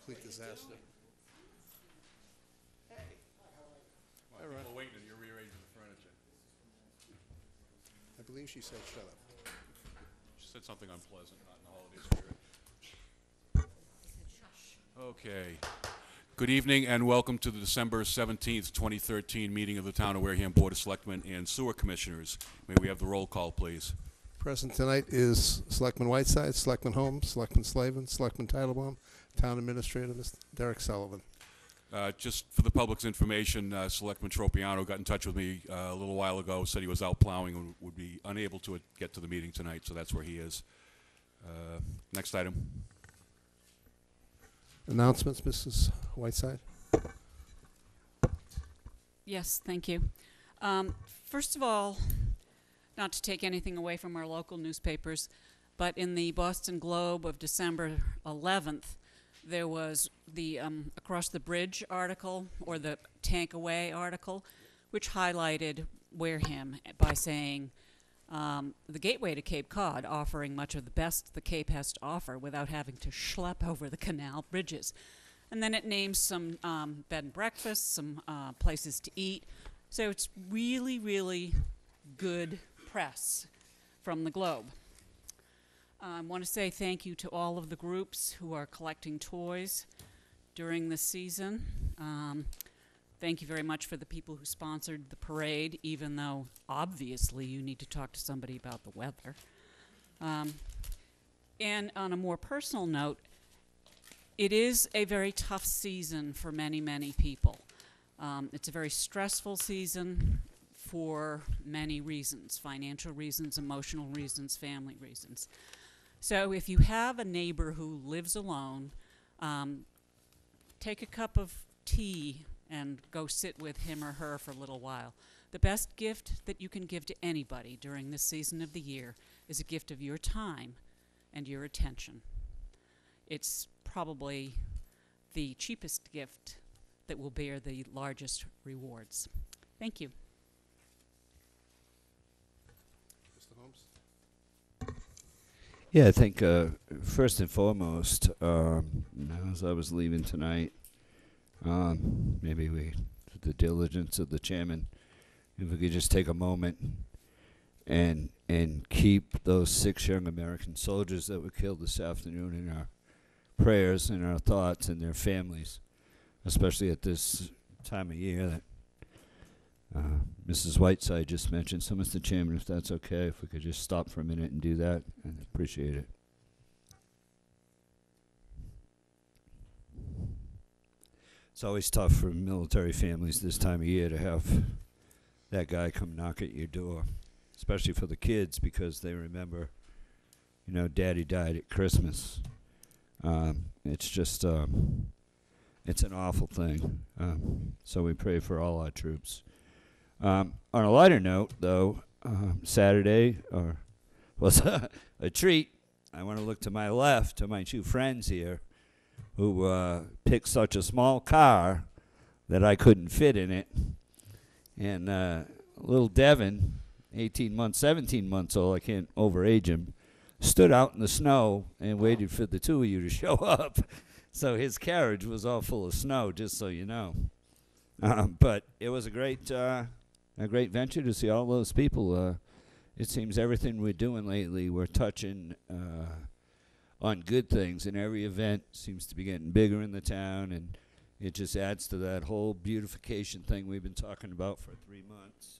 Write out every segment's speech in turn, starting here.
complete disaster. Hey. All right. Well, wait, you're rearranging the furniture. I believe she said shut up. She said something unpleasant, not in the holiday spirit. Okay. Good evening and welcome to the December 17th, 2013 meeting of the Town of Wareham Board of Selectmen and Sewer Commissioners. May we have the roll call, please? Present tonight is Selectman Whiteside, Selectman Holmes, Selectman Slavin, Selectman Titlebaum, Town Administrator Mr. Derek Sullivan. Just for the public's information, Selectman Tropiano got in touch with me a little while ago, said he was out plowing and would be unable to get to the meeting tonight, so that's where he is. Next item. Announcements, Mrs. Whiteside. Yes, thank you. First of all, not to take anything away from our local newspapers, but in the Boston Globe of December 11th, there was the Across the Bridge article, or the Tank Away article, which highlighted Wareham by saying the gateway to Cape Cod, offering much of the best the Cape has to offer without having to schlep over the canal bridges. And then it names some bed and breakfasts, some places to eat. So it's really, really good press from the Globe. I want to say thank you to all of the groups who are collecting toys during this season. Thank you very much for the people who sponsored the parade, even though obviously you need to talk to somebody about the weather. And on a more personal note, it is a very tough season for many, many people. It's a very stressful season for many reasons: financial reasons, emotional reasons, family reasons. So if you have a neighbor who lives alone, take a cup of tea and go sit with him or her for a little while. The best gift that you can give to anybody during this season of the year is a gift of your time and your attention. It's probably the cheapest gift that will bear the largest rewards. Thank you. Mr. Holmes. Yeah, I think first and foremost, as I was leaving tonight, maybe the diligence of the chairman, if we could just take a moment and keep those 6 young American soldiers that were killed this afternoon in our prayers and our thoughts, and their families, especially at this time of year that Mrs. Whiteside just mentioned. So, Mr. Chairman, if that's okay, if we could just stop for a minute and do that, I'd appreciate it. It's always tough for military families this time of year to have that guy come knock at your door, especially for the kids, because they remember, Daddy died at Christmas. It's just, it's an awful thing. So we pray for all our troops. On a lighter note, though, Saturday was a treat. I want to look to my left, to my 2 friends here, who picked such a small car that I couldn't fit in it. And little Devin, 17 months old, I can't overage him, stood out in the snow and waited for the 2 of you to show up. So his carriage was all full of snow, just so you know. But it was a great venture to see all those people. It seems everything we're doing lately, we're touching on good things, and every event seems to be getting bigger in the town, and it just adds to that whole beautification thing we've been talking about for 3 months.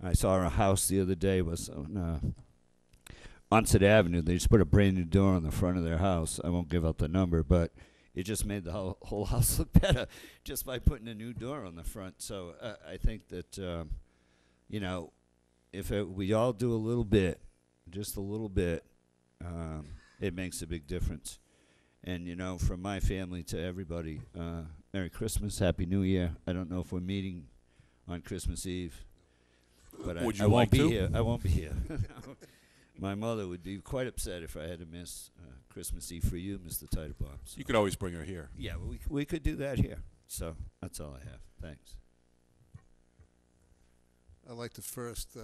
I saw a house the other day was on Onset Avenue. They just put a brand new door on the front of their house. I won't give out the number, but it just made the whole house look better just by putting a new door on the front. So I think that, if we all do a little bit, just a little bit, it makes a big difference. And, from my family to everybody, Merry Christmas, Happy New Year. I don't know if we're meeting on Christmas Eve, but I won't be here. I won't be here. My mother would be quite upset if I had to miss Christmas Eve for you, Mr. Titlebaum. So. You could always bring her here. Yeah, we could do that here. So that's all I have. Thanks. I'd like to first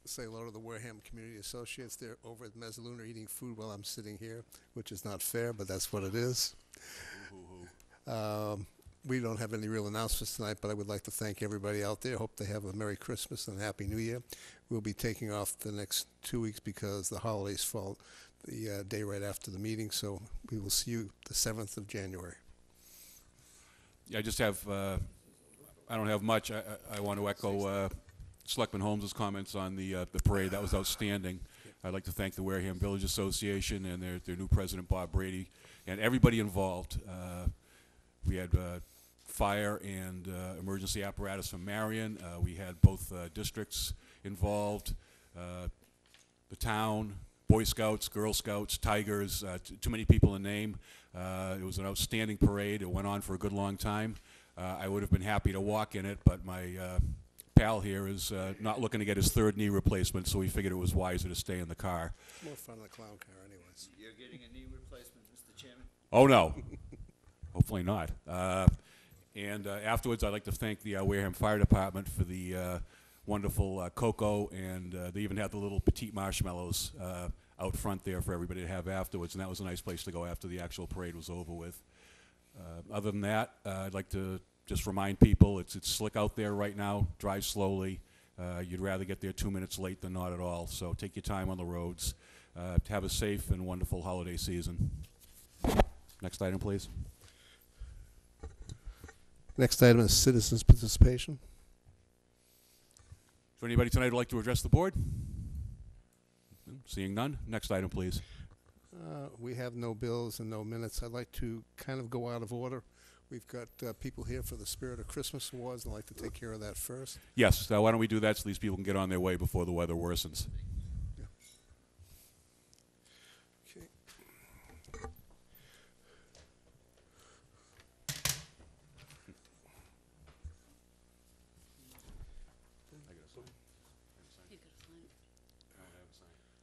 say hello to the Wareham Community Associates. They're over at Mezzaluna eating food while I'm sitting here, which is not fair, but that's what it is. We don't have any real announcements tonight, but I would like to thank everybody out there. Hope they have a Merry Christmas and a Happy New Year. We'll be taking off the next 2 weeks because the holidays fall the day right after the meeting, so we will see you the 7th of January. Yeah, I just have, I don't have much. I want to echo Selectman Holmes' comments on the parade. That was outstanding. I'd like to thank the Wareham Village Association and their new president, Bob Brady, and everybody involved. We had fire and emergency apparatus from Marion. We had both districts involved, the town, Boy Scouts, Girl Scouts, Tigers, too many people in name. It was an outstanding parade. It went on for a good long time. I would have been happy to walk in it, but my pal here is not looking to get his third knee replacement, so we figured it was wiser to stay in the car. It's more fun in the clown car anyways. You're getting a knee replacement, Mr. Chairman? Oh, no. Hopefully not. And afterwards, I'd like to thank the Wareham Fire Department for the wonderful cocoa, and they even had the little petite marshmallows out front there for everybody to have afterwards, and that was a nice place to go after the actual parade was over with. Other than that, I'd like to just remind people it's slick out there right now. Drive slowly. You'd rather get there 2 minutes late than not at all, so take your time on the roads. Have a safe and wonderful holiday season. Next item, please. Next item is citizens' participation. Is there anybody tonight who'd like to address the board? Seeing none. Next item, please. We have no bills and no minutes. I'd like to kind of go out of order. We've got people here for the Spirit of Christmas Awards. I'd like to take care of that first. Yes, why don't we do that so these people can get on their way before the weather worsens. Yeah. Okay.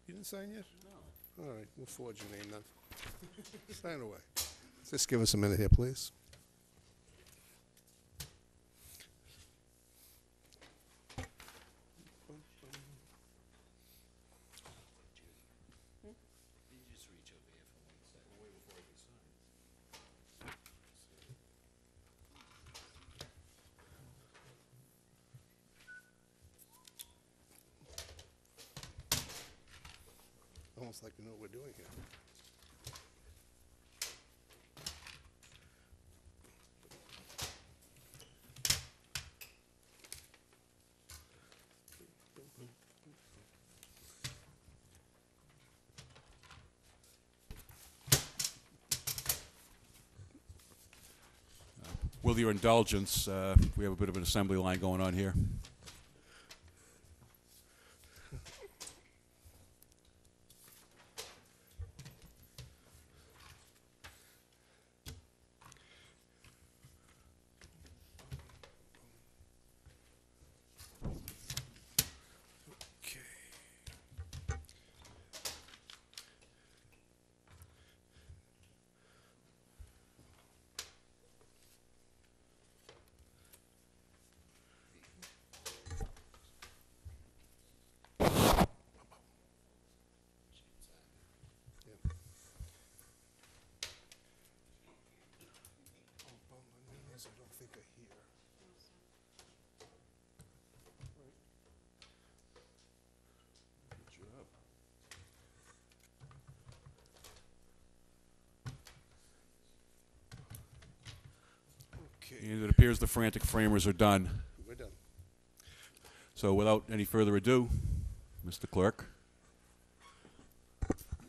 You didn't sign yet? No. All right, we'll forge your name then. Sign away. Just give us a minute here, please. Almost like we know what we're doing here. With your indulgence, we have a bit of an assembly line going on here. I don't think I hear. Good job. Okay. And it appears the frantic framers are done. We're done. So without any further ado, Mr. Clerk.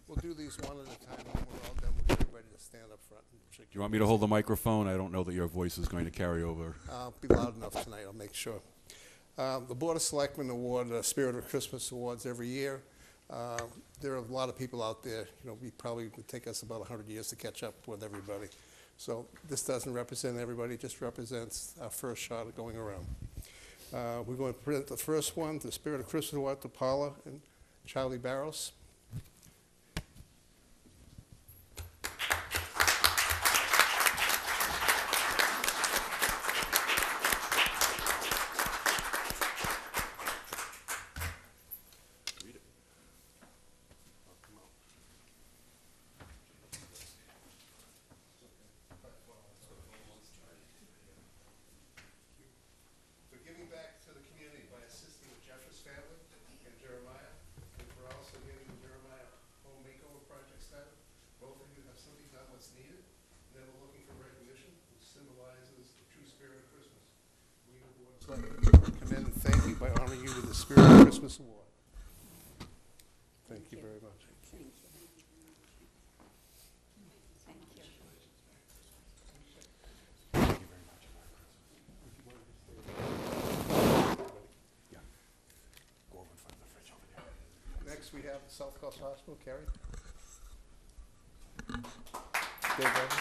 We'll do these one at a time. When we're all done, we'll get everybody to stand up front. Do you want me to hold the microphone? I don't know that your voice is going to carry over. I'll be loud enough tonight, I'll make sure. The Board of Selectmen award Spirit of Christmas Awards every year. There are a lot of people out there, we probably would take us about 100 years to catch up with everybody. So this doesn't represent everybody, it just represents our first shot at going around. We're going to present the first one, the Spirit of Christmas Award, to Paula and Charlie Barros. what's needed, never looking for recognition, which symbolizes the true spirit of Christmas. We, the Board of Selectmen, commend and thank you by honoring you with the Spirit of Christmas Award. Thank you very much. Next, we have the South Coast Hospital, Carrie. Dave Evans.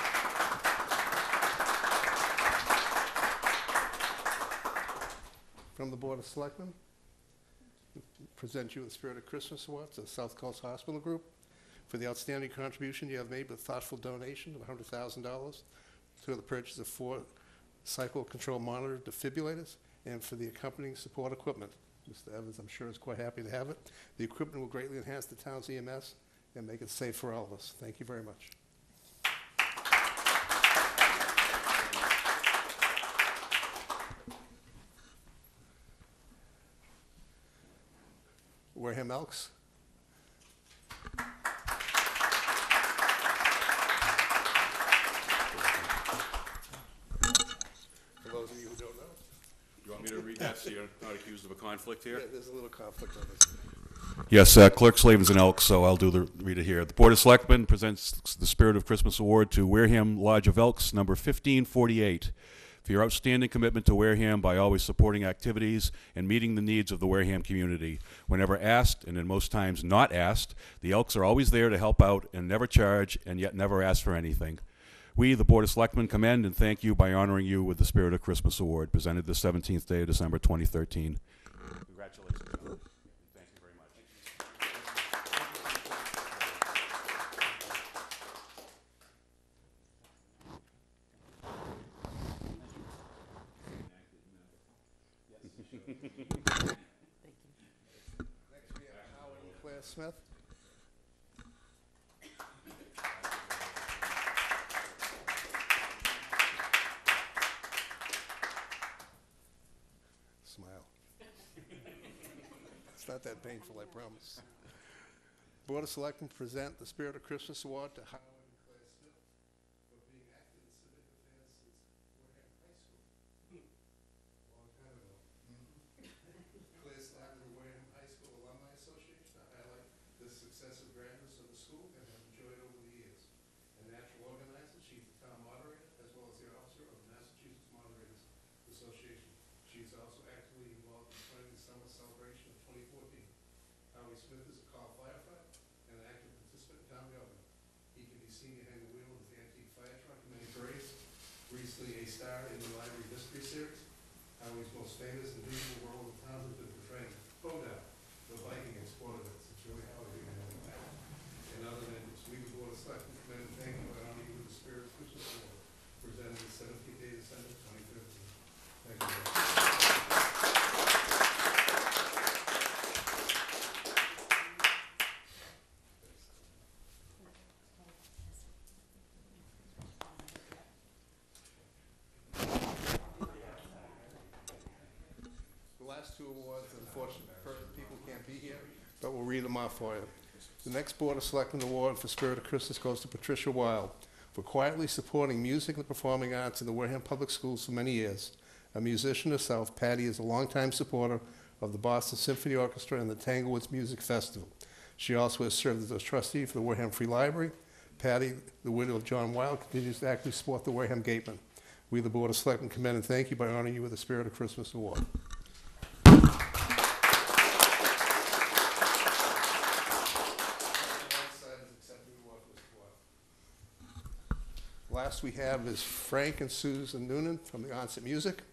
From the Board of Selectmen, present you with the Spirit of Christmas Award to the South Coast Hospital Group for the outstanding contribution you have made with thoughtful donation of $100,000 to the purchase of 4 cycle control monitor defibrillators and for the accompanying support equipment. Mr. Evans, I'm sure, is quite happy to have it. The equipment will greatly enhance the town's EMS and make it safe for all of us. Thank you very much. Wareham Elks. For those of you who don't know. You want me to read that so you're not accused of a conflict here? Yeah, there's a little conflict on this. Yes, Clerk Slavin's an Elk, so I'll read it here. The Board of Selectmen presents the Spirit of Christmas Award to Wareham Lodge of Elks, number 1548, for your outstanding commitment to Wareham by always supporting activities and meeting the needs of the Wareham community. Whenever asked, and in most times not asked, the Elks are always there to help out and never charge and yet never ask for anything. We, the Board of Selectmen, commend and thank you by honoring you with the Spirit of Christmas Award, presented the 17th day of December 2013. Congratulations. Thank you very much. Next, we have Howard and Claire Smith. Smile. It's not that painful, I promise. Board of Selectmen present the Spirit of Christmas Award to Howard and Claire Smith for being active in civic affairs since Wareham High School. A long time ago. Claire started the Wareham High School Alumni Association to highlight the successive graduates of the school and have enjoyed over the years. A natural organizer, she's the town moderator as well as the officer of the Massachusetts Moderators Association. She is also actively involved in planning the summer celebration of 2014. Howie Smith is a call firefighter and an active participant in town government. He can be seen behind the wheel of his antique fire truck in many parades. Recently a star in the Library Mystery Series. Howie's most famous and visual role in town has been portraying Boda, the Viking in sport events. It's really Howie we know that. And other members, we, the Board of Selectmen, commend and thank you by honoring you with the Spirit of Christmas Award, presented the 17th day of December 2015. Thank you very much. The last 2 awards, unfortunately, people can't be here, but we'll read them off for you. The next Board of Selectmen Award for Spirit of Christmas goes to Patricia Wild for quietly supporting music and the performing arts in the Wareham Public Schools for many years. A musician herself, Patty is a longtime supporter of the Boston Symphony Orchestra and the Tanglewoods Music Festival. She also has served as a trustee for the Wareham Free Library. Patty, the widow of John Wild, continues to actively support the Wareham Gateman. We, the Board of Selectmen, commend and thank you by honoring you with the Spirit of Christmas Award. Last we have is Frank and Susan Noonan from the Onset Music.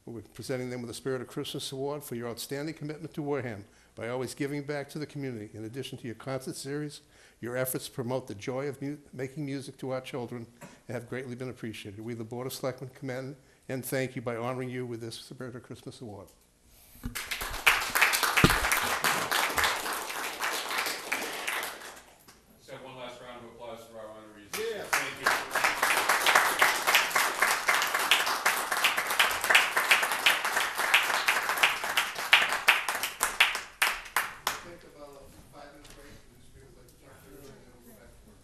We're presenting them with the Spirit of Christmas Award for your outstanding commitment to Wareham by always giving back to the community. In addition to your concert series, your efforts to promote the joy of making music to our children have greatly been appreciated. We, the Board of Selectmen, commend and thank you by honoring you with this Spirit of Christmas Award. Let's have one last round of applause for our honorees. Yeah. Thank you. Take about a 5-minute break. These people like to jump through and then we'll go back to work.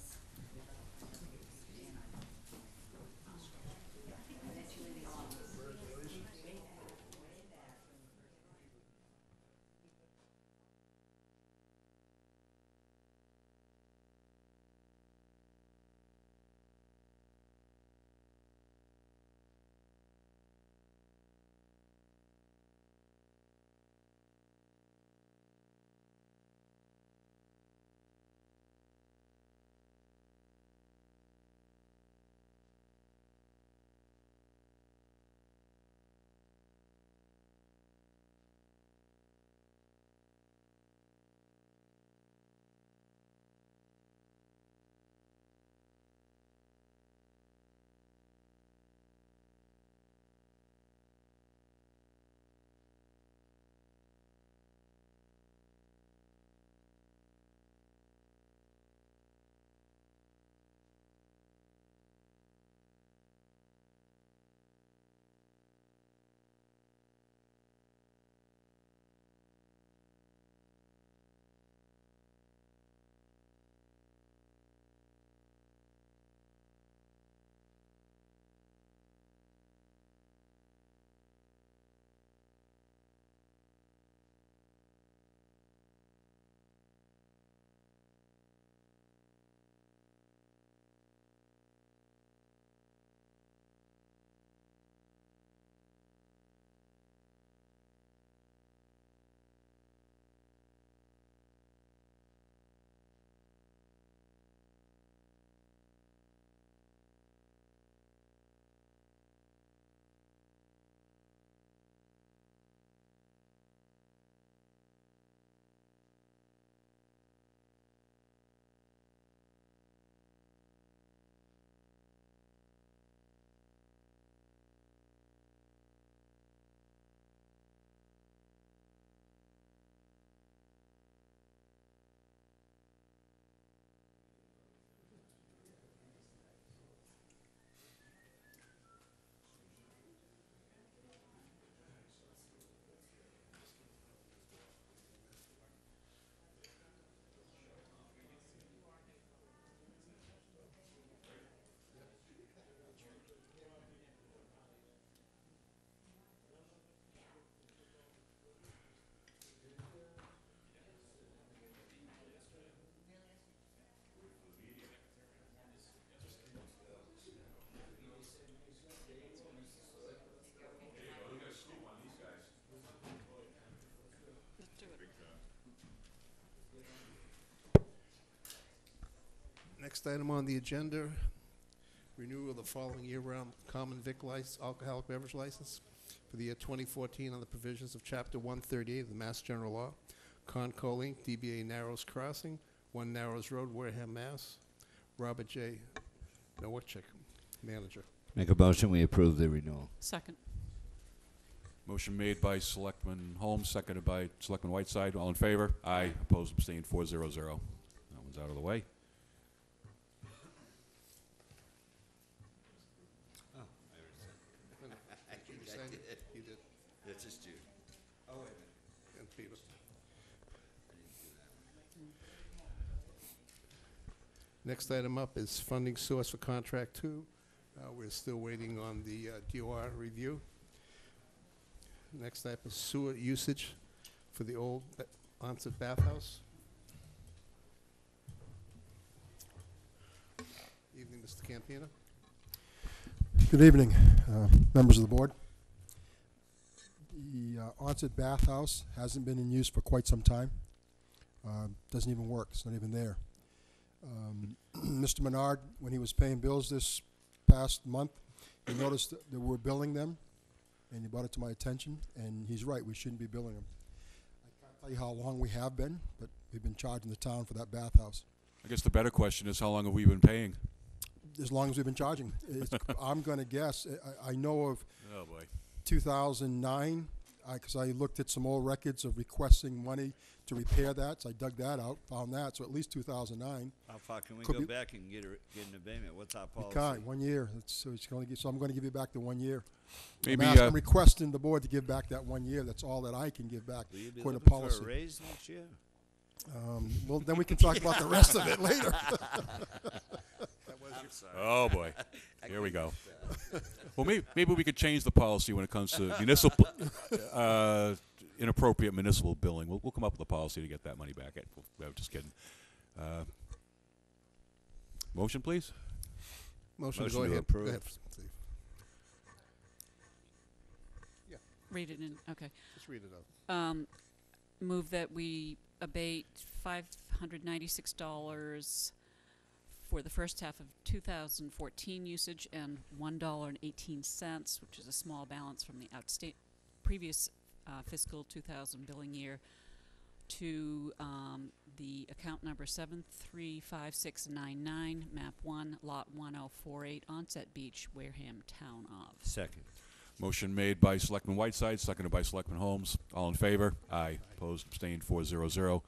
Next item on the agenda, renewal of the following year-round common vic license, alcoholic beverage license for the year 2014 on the provisions of Chapter 138 of the Mass General Law. Conco Inc., DBA Narrows Crossing, 1 Narrows Road, Wareham, Mass. Robert J. Nowicek, manager. Make a motion, we approve the renewal. Second. Motion made by Selectman Holmes, seconded by Selectman Whiteside. All in favor? Aye. Opposed, abstained, 400. That one's out of the way. You signed it? You did. That's just you. Oh, wait a minute. And Peter. Next item up is funding source for contract 2. We're still waiting on the DOR review. Next item is sewer usage for the old onset bathhouse. Evening, Mr. Campina. Good evening, members of the board. The onset bathhouse hasn't been in use for quite some time. Doesn't even work, it's not even there. Mr. Menard, when he was paying bills this past month, he noticed that we're billing them, and he brought it to my attention, and he's right, we shouldn't be billing them. I can't tell you how long we have been, but we've been charging the town for that bathhouse. I guess the better question is, how long have we been paying? As long as we've been charging. I'm going to guess, I know of Oh, boy. 2009, because I looked at some old records of requesting money to repair that, so I dug that out, found that, so at least 2009. How far can we Could go be- back and get an abatement? What's our policy? You can't, 1 year, so I'm going to give you back the 1 year. Maybe, I'm requesting the board to give back that 1 year, that's all that I can give back, Will you be according to looking policy. for a raise next year? Well, then we can talk about the rest of it later. I'm sorry. oh, boy. Here we go. Well, maybe we could change the policy when it comes to municipal, inappropriate municipal billing. We'll come up with a policy to get that money back. I'm just kidding. Motion, please. Motion to Motion go to ahead. approve. Go ahead, Steve. Read it in, okay. Just read it out. Move that we abate $596 for the first half of 2014 usage and $1.18, which is a small balance from the previous fiscal 2000 billing year, to the account number 735699, map 1, lot 1048, Onset Beach, Wareham, town of. Second. Motion made by Selectman Whiteside, seconded by Selectman Holmes. All in favor? Aye. Opposed, abstained, 400.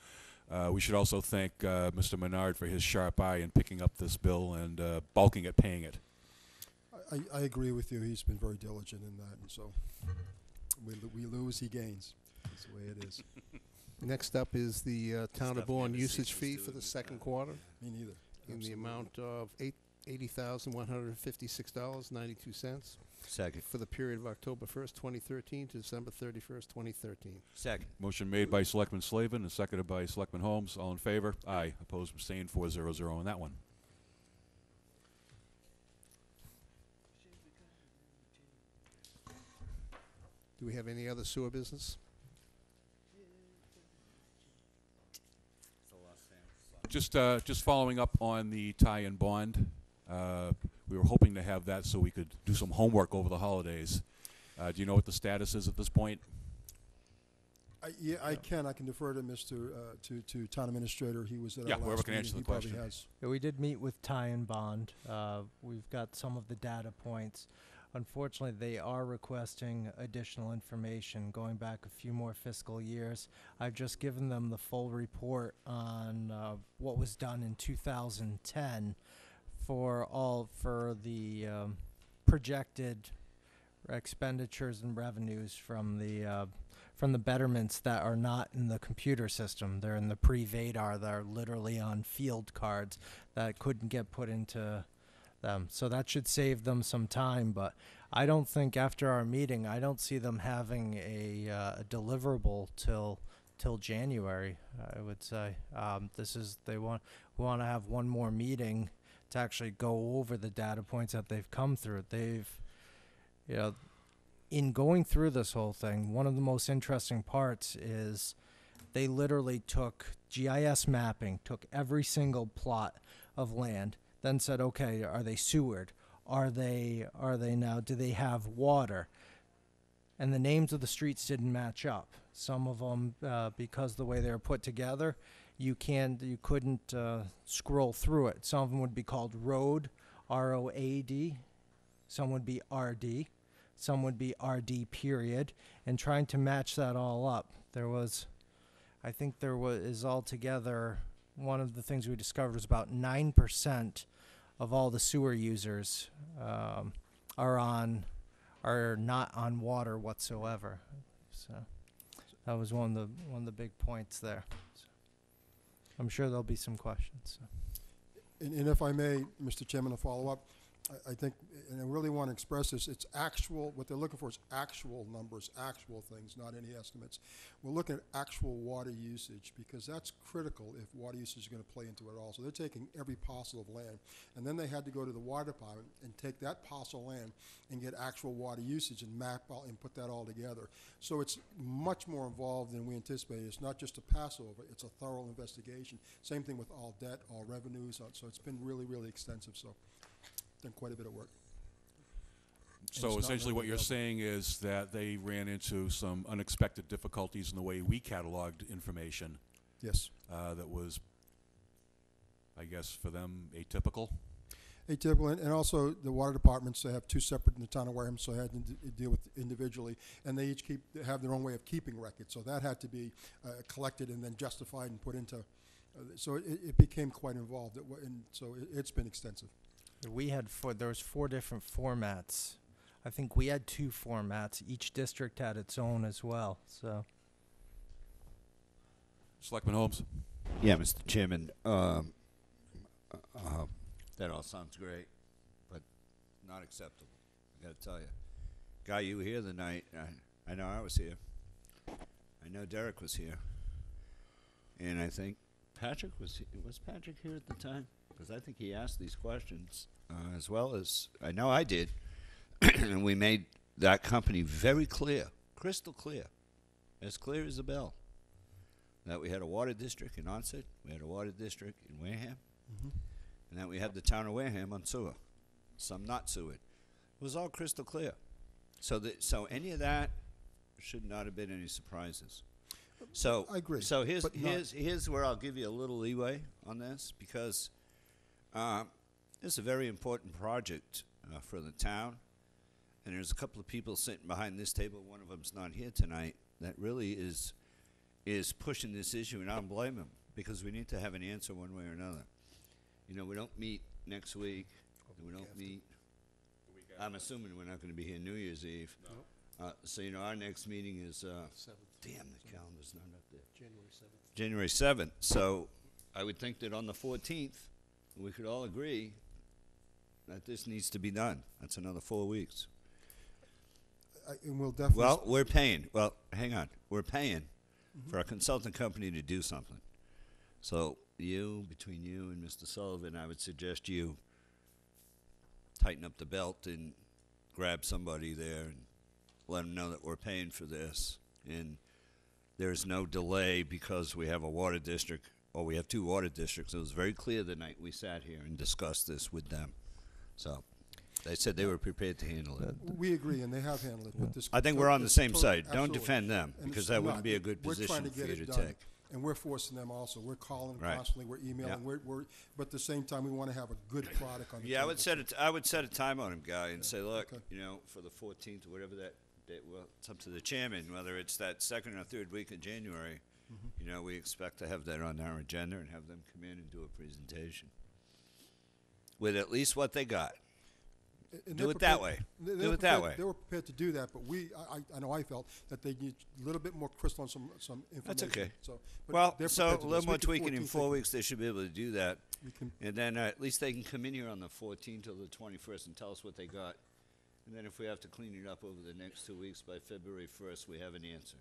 We should also thank Mr. Menard for his sharp eye in picking up this bill and bulking it, paying it. I agree with you, he's been very diligent in that, and so we lose, he gains. That's the way it is. Next up is the town of Stuff Bourne never usage ceases fee to for the amuse second me. quarter Me neither. in the Absolutely. amount of $80,156.92 Second. for the period of October 1st, 2013 to December 31st, 2013. Second. Motion made by Selectman Slavin and seconded by Selectman Holmes. All in favor? Aye. Opposed, abstained, 400 on that one. Do we have any other sewer business? Just following up on the tie-in bond. We were hoping to have that so we could do some homework over the holidays. Do you know what the status is at this point? I can defer to Mr., to town administrator, he was at Yeah, our whoever last can meeting, answer the he probably question. has. Yeah, we did meet with Ty and Bond. We've got some of the data points. Unfortunately, they are requesting additional information going back a few more fiscal years. I've just given them the full report on what was done in 2010 for the projected expenditures and revenues from the betterments that are not in the computer system. They're in the pre-VADAR that are literally on field cards that couldn't get put into them. So that should save them some time, but I don't think after our meeting, I don't see them having a deliverable till January, I would say. They want to have one more meeting to actually go over the data points that they've come through. In going through this whole thing, one of the most interesting parts is They literally took GIS mapping, took every single plot of land, then said, okay, are they sewered? Are they now, do they have water? And the names of the streets didn't match up. Some of them, because the way they were put together, you couldn't scroll through it. Some of them would be called road, ROAD. Some would be RD. Some would be RD period. And trying to match that all up, I think there is altogether, one of the things we discovered was about 9% of all the sewer users are not on water whatsoever. So that was one of the big points there. So I'm sure there'll be some questions. So. And if I may, Mr. Chairman, to follow up, I think, and I really want to express this, it's actual, what they're looking for is actual numbers, actual things, not any estimates. We're looking at actual water usage because that's critical if water usage is going to play into it all. So they're taking every parcel of land. And then they had to go to the water department and take that parcel of land and get actual water usage and map out and put that all together. So it's much more involved than we anticipated. It's not just a Passover, it's a thorough investigation. Same thing with all debt, all revenues. So it's been really, really extensive. So done quite a bit of work. So essentially what you're saying is that they ran into some unexpected difficulties in the way we cataloged information. Yes. That was, I guess, for them, atypical. Atypical, and also the water departments, they have two separate in the town of Wareham, so I had to deal with individually, and they each have their own way of keeping records, so that had to be collected and then justified and put into, so it became quite involved, and so it's been extensive. We had there was 4 different formats. I think we had 2 formats. Each district had its own as well. So, Selectman Holmes. Yeah, Mr. Chairman, that all sounds great, but not acceptable. I got to tell you. Guy, you were here the night. I know I was here. I know Derek was here. And I think Patrick was Patrick here at the time? Because I think he asked these questions as well as I know I did. And we made that company very clear, crystal clear as a bell, that we had a water district in Onset, we had a water district in Wareham, and that we had the town of Wareham on sewer, some not sewered. It was all crystal clear. So any of that should not have been any surprises. So I agree. So here's where I'll give you a little leeway on this, because it's a very important project for the town, and there's a couple of people sitting behind this table. One of them's not here tonight. That really is pushing this issue, and I don't blame him, because we need to have an answer one way or another. You know, we don't meet next week. We don't meet. I'm assuming we're not going to be here New Year's Eve. No. So you know, our next meeting is 7th. Damn, the calendar's not up there. January 7th. January 7th. So I would think that on the 14th, we could all agree that this needs to be done. That's another 4 weeks. And we'll definitely. Well, we're paying. Well, hang on. We're paying for a consultant company to do something. So between you and Mr. Sullivan, I would suggest you tighten up the belt and grab somebody there and let them know that we're paying for this. And there's no delay because we have a water district, or we have 2 water districts. It was very clear the night we sat here and discussed this with them. So they said they were prepared to handle it. We agree, and they have handled it. But this I think we're on the same side. Don't absolutely. defend them, And because it's that wouldn't not. be a good We're trying position to for get you it to done. take. And we're forcing them also. We're calling Right. constantly. We're emailing. Yeah. But at the same time, we want to have a good product on the Yeah, I table. would set a time on him, Guy, and say, look, okay. you know, for the 14th or whatever that date, well, it's up to the chairman, whether it's that 2nd or 3rd week of January. You know, we expect to have that on our agenda and have them come in and do a presentation with at least what they got. And Do they're it that prepared- way. they're Do it that prepared- way. They were prepared to do that, but I know I felt that they need a little bit more crystal on some information. That's okay. So, but Well, they're so prepared a to do little this. more Week of tweaking in 14th, 4 weeks, they should be able to do that. we can. And then at least they can come in here on the 14th till the 21st and tell us what they got. And then if we have to clean it up over the next 2 weeks, by February 1st, we have an answer.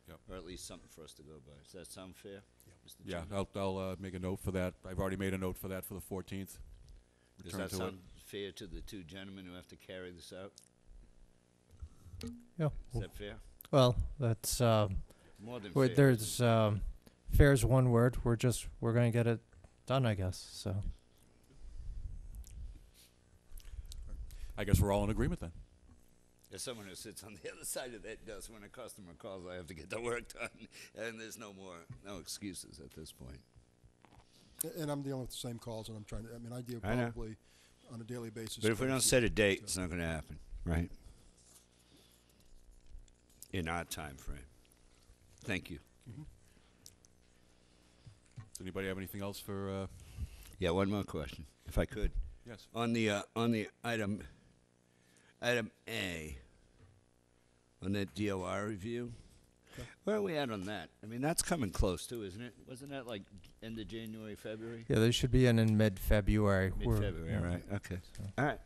Yep. Or at least something for us to go by. Does that sound fair? Mr. Yeah, Chairman? I'll make a note for that. I've already made a note for that for the 14th. Does Return that to it. sound fair to the 2 gentlemen who have to carry this out? yeah. Is that fair? Well, that's More than where fair. there's fair's one word. We're going to get it done, I guess. So I guess we're all in agreement then. As someone who sits on the other side of that desk, when a customer calls, I have to get the work done, and there's no excuses at this point. And I'm dealing with the same calls, and I'm trying to, I mean, I deal I know. probably on a daily basis. But if we don't quite set a few, date, so- it's not going to happen, right? In our time frame. Thank you. Does anybody have anything else for? Yeah, one more question, if I could. Yes. On the item A, on that DOR review, Okay. where are we at on that? I mean, that's coming close too, isn't it? Wasn't that like end of January, February? yeah, they should be in mid-February. Mid-February, Yeah. right? Okay. So- All right.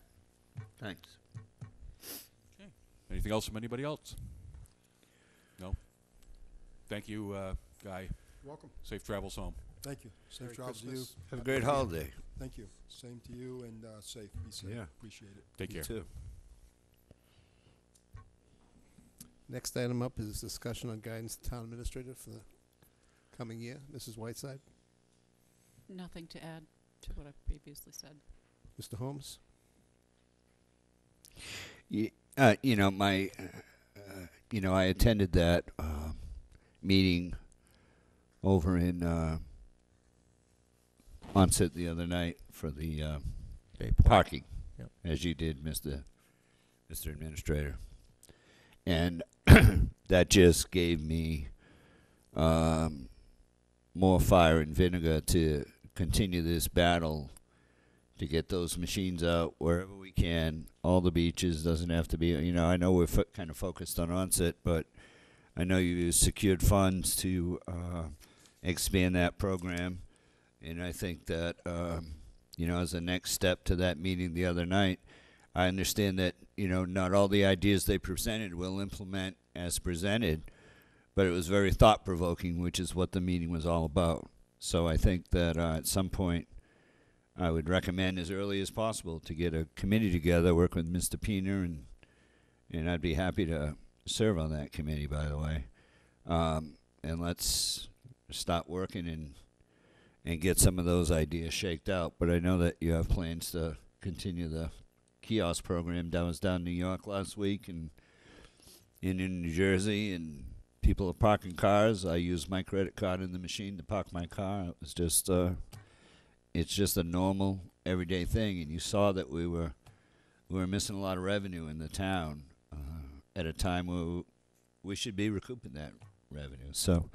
Thanks. Anything else from anybody else? No. Thank you, Guy. You're welcome. Safe travels home. Thank you. Safe Merry travels to you. Christmas. Have a Happy great New Year. holiday. Thank you. Same to you, and safe. Be safe. Yeah. Appreciate it. Take You care. too. Next item up is discussion on guidance to town administrator for the coming year. Mrs. Whiteside, Nothing to add to what I previously said. Mr. Holmes. You know, I attended that meeting over in Onset the other night for the Bayport. parking, Yep. as you did, Mr. Administrator. And that just gave me more fire and vinegar to continue this battle to get those machines out wherever we can. All the beaches, doesn't have to be, you know, I know we're kind of focused on Onset, but I know you secured funds to expand that program. And I think that, you know, as a next step to that meeting the other night, I understand that, you know, not all the ideas they presented will implement as presented, but it was very thought-provoking, which is what the meeting was all about. So I think that at some point I would recommend as early as possible to get a committee together, work with Mr. Peener, and I'd be happy to serve on that committee, by the way. And let's start working and get some of those ideas shaked out. But I know that you have plans to continue the kiosk program. I was down in New York last week and in New Jersey, and people are parking cars. I used my credit card in the machine to park my car. It was just, it's just a normal, everyday thing. And you saw that we were missing a lot of revenue in the town at a time where we should be recouping that revenue. So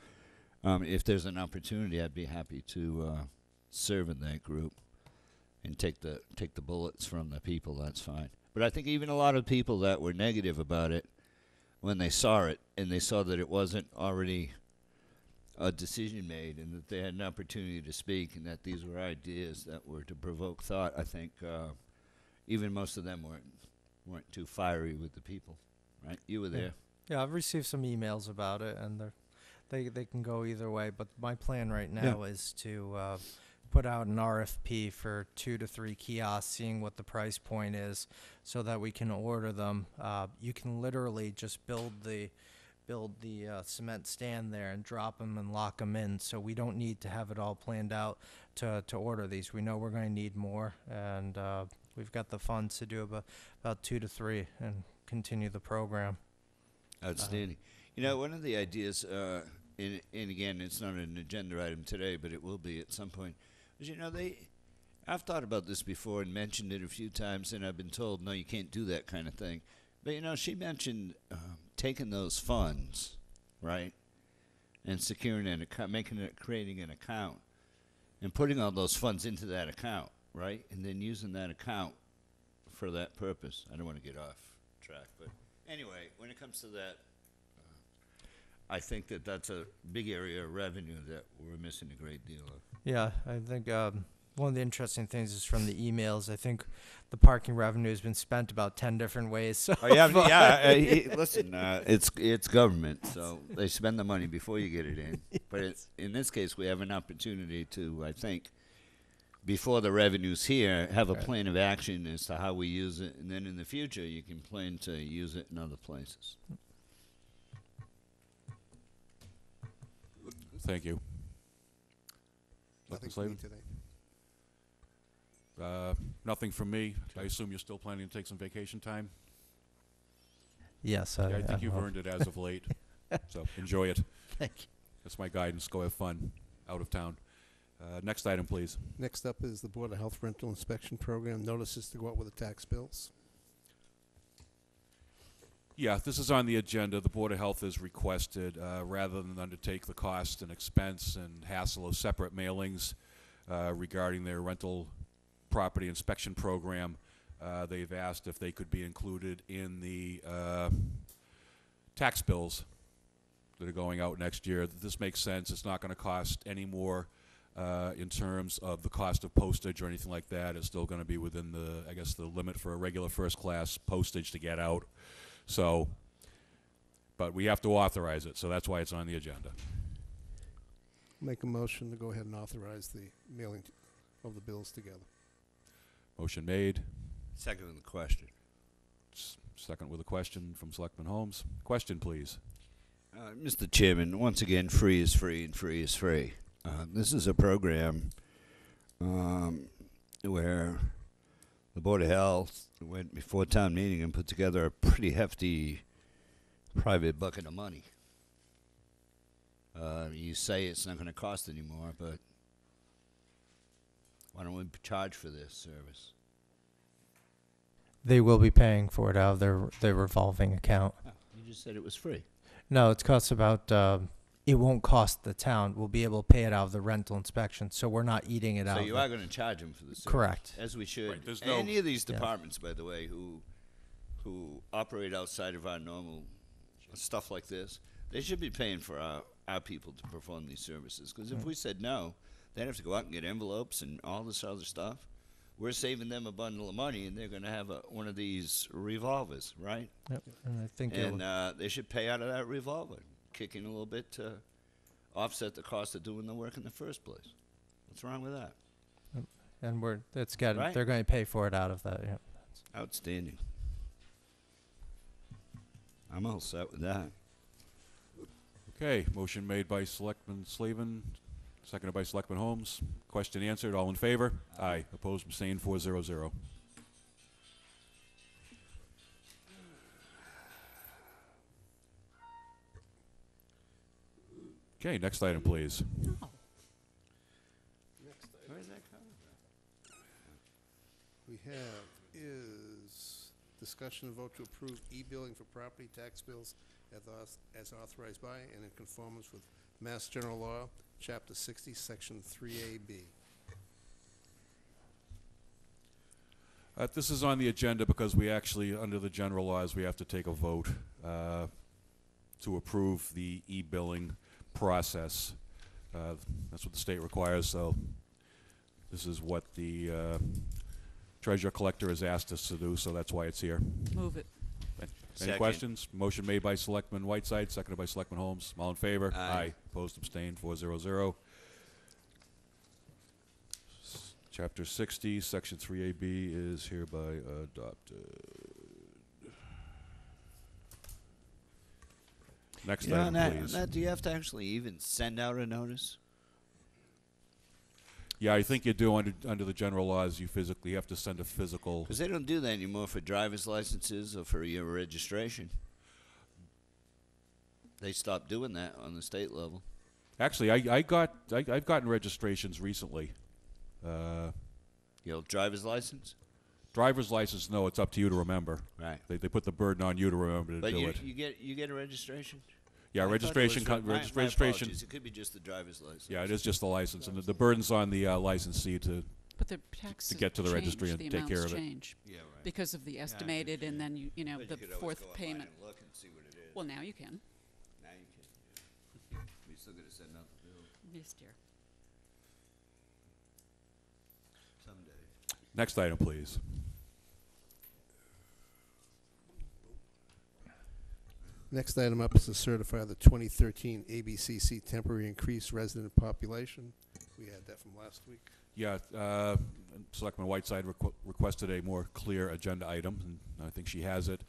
if there's an opportunity, I'd be happy to serve in that group and take the bullets from the people. That's fine. But I think even a lot of people that were negative about it, when they saw it and they saw that it wasn't already a decision made and that they had an opportunity to speak and that these were ideas that were to provoke thought, I think even most of them weren't too fiery with the people. Right? You were there. Yeah, I've received some emails about it, and they can go either way. But my plan right now is to put out an RFP for 2 to 3 kiosks, seeing what the price point is, so that we can order them. You can literally just build the cement stand there and drop them and lock them in. So we don't need to have it all planned out to order these. We know we're going to need more, and we've got the funds to do about 2 to 3 and continue the program. Outstanding. You know, one of the ideas, and again, it's not an agenda item today, but it will be at some point, is, you know, I've thought about this before and mentioned it a few times, and I've been told, no, you can't do that kind of thing. But, you know, she mentioned taking those funds, right, and securing an account, creating an account, and putting all those funds into that account, right, and then using that account for that purpose. I don't want to get off track, but anyway, when it comes to that, I think that that's a big area of revenue that we're missing a great deal of. Yeah, I think one of the interesting things is from the emails. I think the parking revenue has been spent about 10 different ways. So Oh yeah. Listen, it's government, so they spend the money before you get it in. But in this case, we have an opportunity to, I think, before the revenue's here, have a Right. plan of action as to how we use it, and then in the future, you can plan to use it in other places. Thank you. Nothing Selectman for me Slavin? today. Nothing from me. I assume you're still planning to take some vacation time? Yes, Yeah, I think you've will. earned it as of late. So enjoy it. Thank you. That's my guidance. Go have fun out of town. Next item, please. Next up is the Board of Health Rental Inspection Program. Notices to go out with the tax bills. Yeah, this is on the agenda. The Board of Health has requested, rather than undertake the cost and expense and hassle of separate mailings regarding their rental property inspection program, they've asked if they could be included in the tax bills that are going out next year. This makes sense. It's not going to cost any more in terms of the cost of postage or anything like that. It's still going to be within the, I guess, the limit for a regular first-class postage to get out. So, but we have to authorize it, so that's why it's on the agenda. Make a motion to go ahead and authorize the mailing of the bills together. Motion made. Second with the question. Second with a question from Selectman Holmes. Question, please. Mr. Chairman, once again, free is free and free is free. This is a program where the Board of Health went before town meeting and put together a pretty hefty private bucket of money. You say it's not going to cost anymore, but why don't we charge for this service? They will be paying for it out of their revolving account. You just said it was free. No, it costs about. It won't cost the town. We'll be able to pay it out of the rental inspection, so we're not eating it out. So you are going to charge them for the service. Correct. As we should. Right, there's no- Any of these Yeah. departments, by the way, who operate outside of our normal stuff like this, they should be paying for our people to perform these services. Because if we said no, they'd have to go out and get envelopes and all this other stuff. We're saving them a bundle of money, and they're going to have one of these revolvers, right? Yep. And I think And they should pay out of that revolver, kick in a little bit to offset the cost of doing the work in the first place. What's wrong with that? and they're Right. going to pay for it out of that. Yeah. Outstanding. I'm all set with that. Okay, motion made by Selectman Slavin, seconded by Selectman Holmes. Question answered. All in favor? Aye. Opposed, abstained, 400. Okay, next item, please. Where's that coming We have is discussion and vote to approve e-billing for property tax bills as authorized by and in conformance with Mass General Law, Chapter 60, Section 3AB. This is on the agenda because we actually, under the general laws, we have to take a vote to approve the e-billing process. That's what the state requires, so this is what the treasurer collector has asked us to do, so that's why it's here. Move it. Any Second. questions? Motion made by Selectman Whiteside, seconded by Selectman Holmes. All in favor? Aye. Opposed, abstained, 400. Chapter 60, Section 3AB is hereby adopted. Next You know, item, please. do you have to actually even send out a notice? Yeah, I think you do under the general laws. You physically have to send a physical. Because they don't do that anymore for driver's licenses or for your registration. They stopped doing that on the state level. Actually, I've gotten registrations recently. Driver's license? Driver's license, no, it's up to you to remember. Right. They put the burden on you to remember to But do you, it. you get a registration? Yeah, I thought it registration. was my Registration. apologies. It could be just the driver's license. Yeah, it is just the license, and the burden's on the licensee to. But the taxes get to the change, registry and the take care amounts of it. change Yeah, right. because of the estimated, and then you know But the you could always fourth go online payment. and look and see what it is. Well, now you can. Now you can. We still got to send out the bill Yes, dear. someday. Next item, please. Next item up is to certify the 2013 ABCC temporary increased resident population. We had that from last week. Yeah, Selectman Whiteside requested a more clear agenda item, and I think she has it.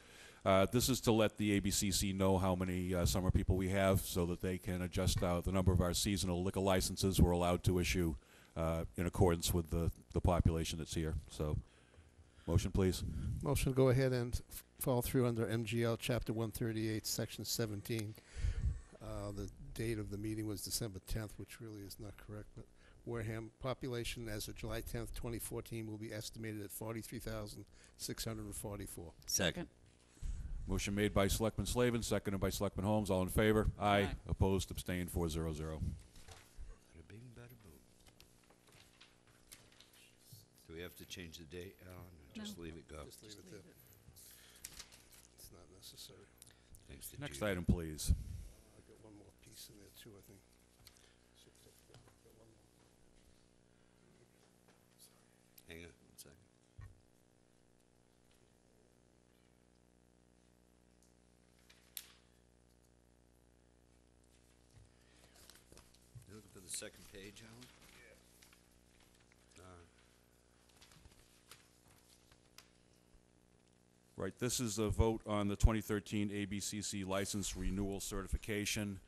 This is to let the ABCC know how many summer people we have so that they can adjust the number of our seasonal liquor licenses we're allowed to issue in accordance with the population that's here. So, motion, please. Motion to go ahead and fall through under MGL Chapter 138, Section 17. The date of the meeting was December 10th, which really is not correct, but Wareham population as of July 10th, 2014 will be estimated at 43,644. Second. Motion made by Selectman Slavin, seconded by Selectman Holmes. All in favor? Aye. Aye. Opposed? Abstained? 400. Bada bing, bada boom. Do we have to change the date, Alan, or just No. leave it go? Just leave it there. It's not necessary. Thanks to Next Judy. item, please. I've got one more piece in there too, I think. Hang on 1 second. You looking for the second page, Alan? Yeah. Right, this is a vote on the 2013 ABCC license renewal certification.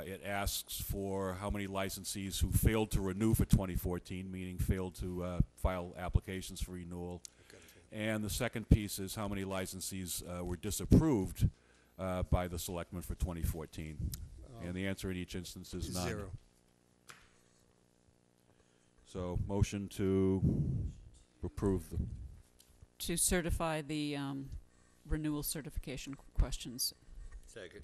It asks for how many licensees who failed to renew for 2014, meaning failed to file applications for renewal. And the second piece is how many licensees were disapproved by the selectmen for 2014. And the answer in each instance is none. 0. So, motion to approve the... To certify the renewal certification questions. Second.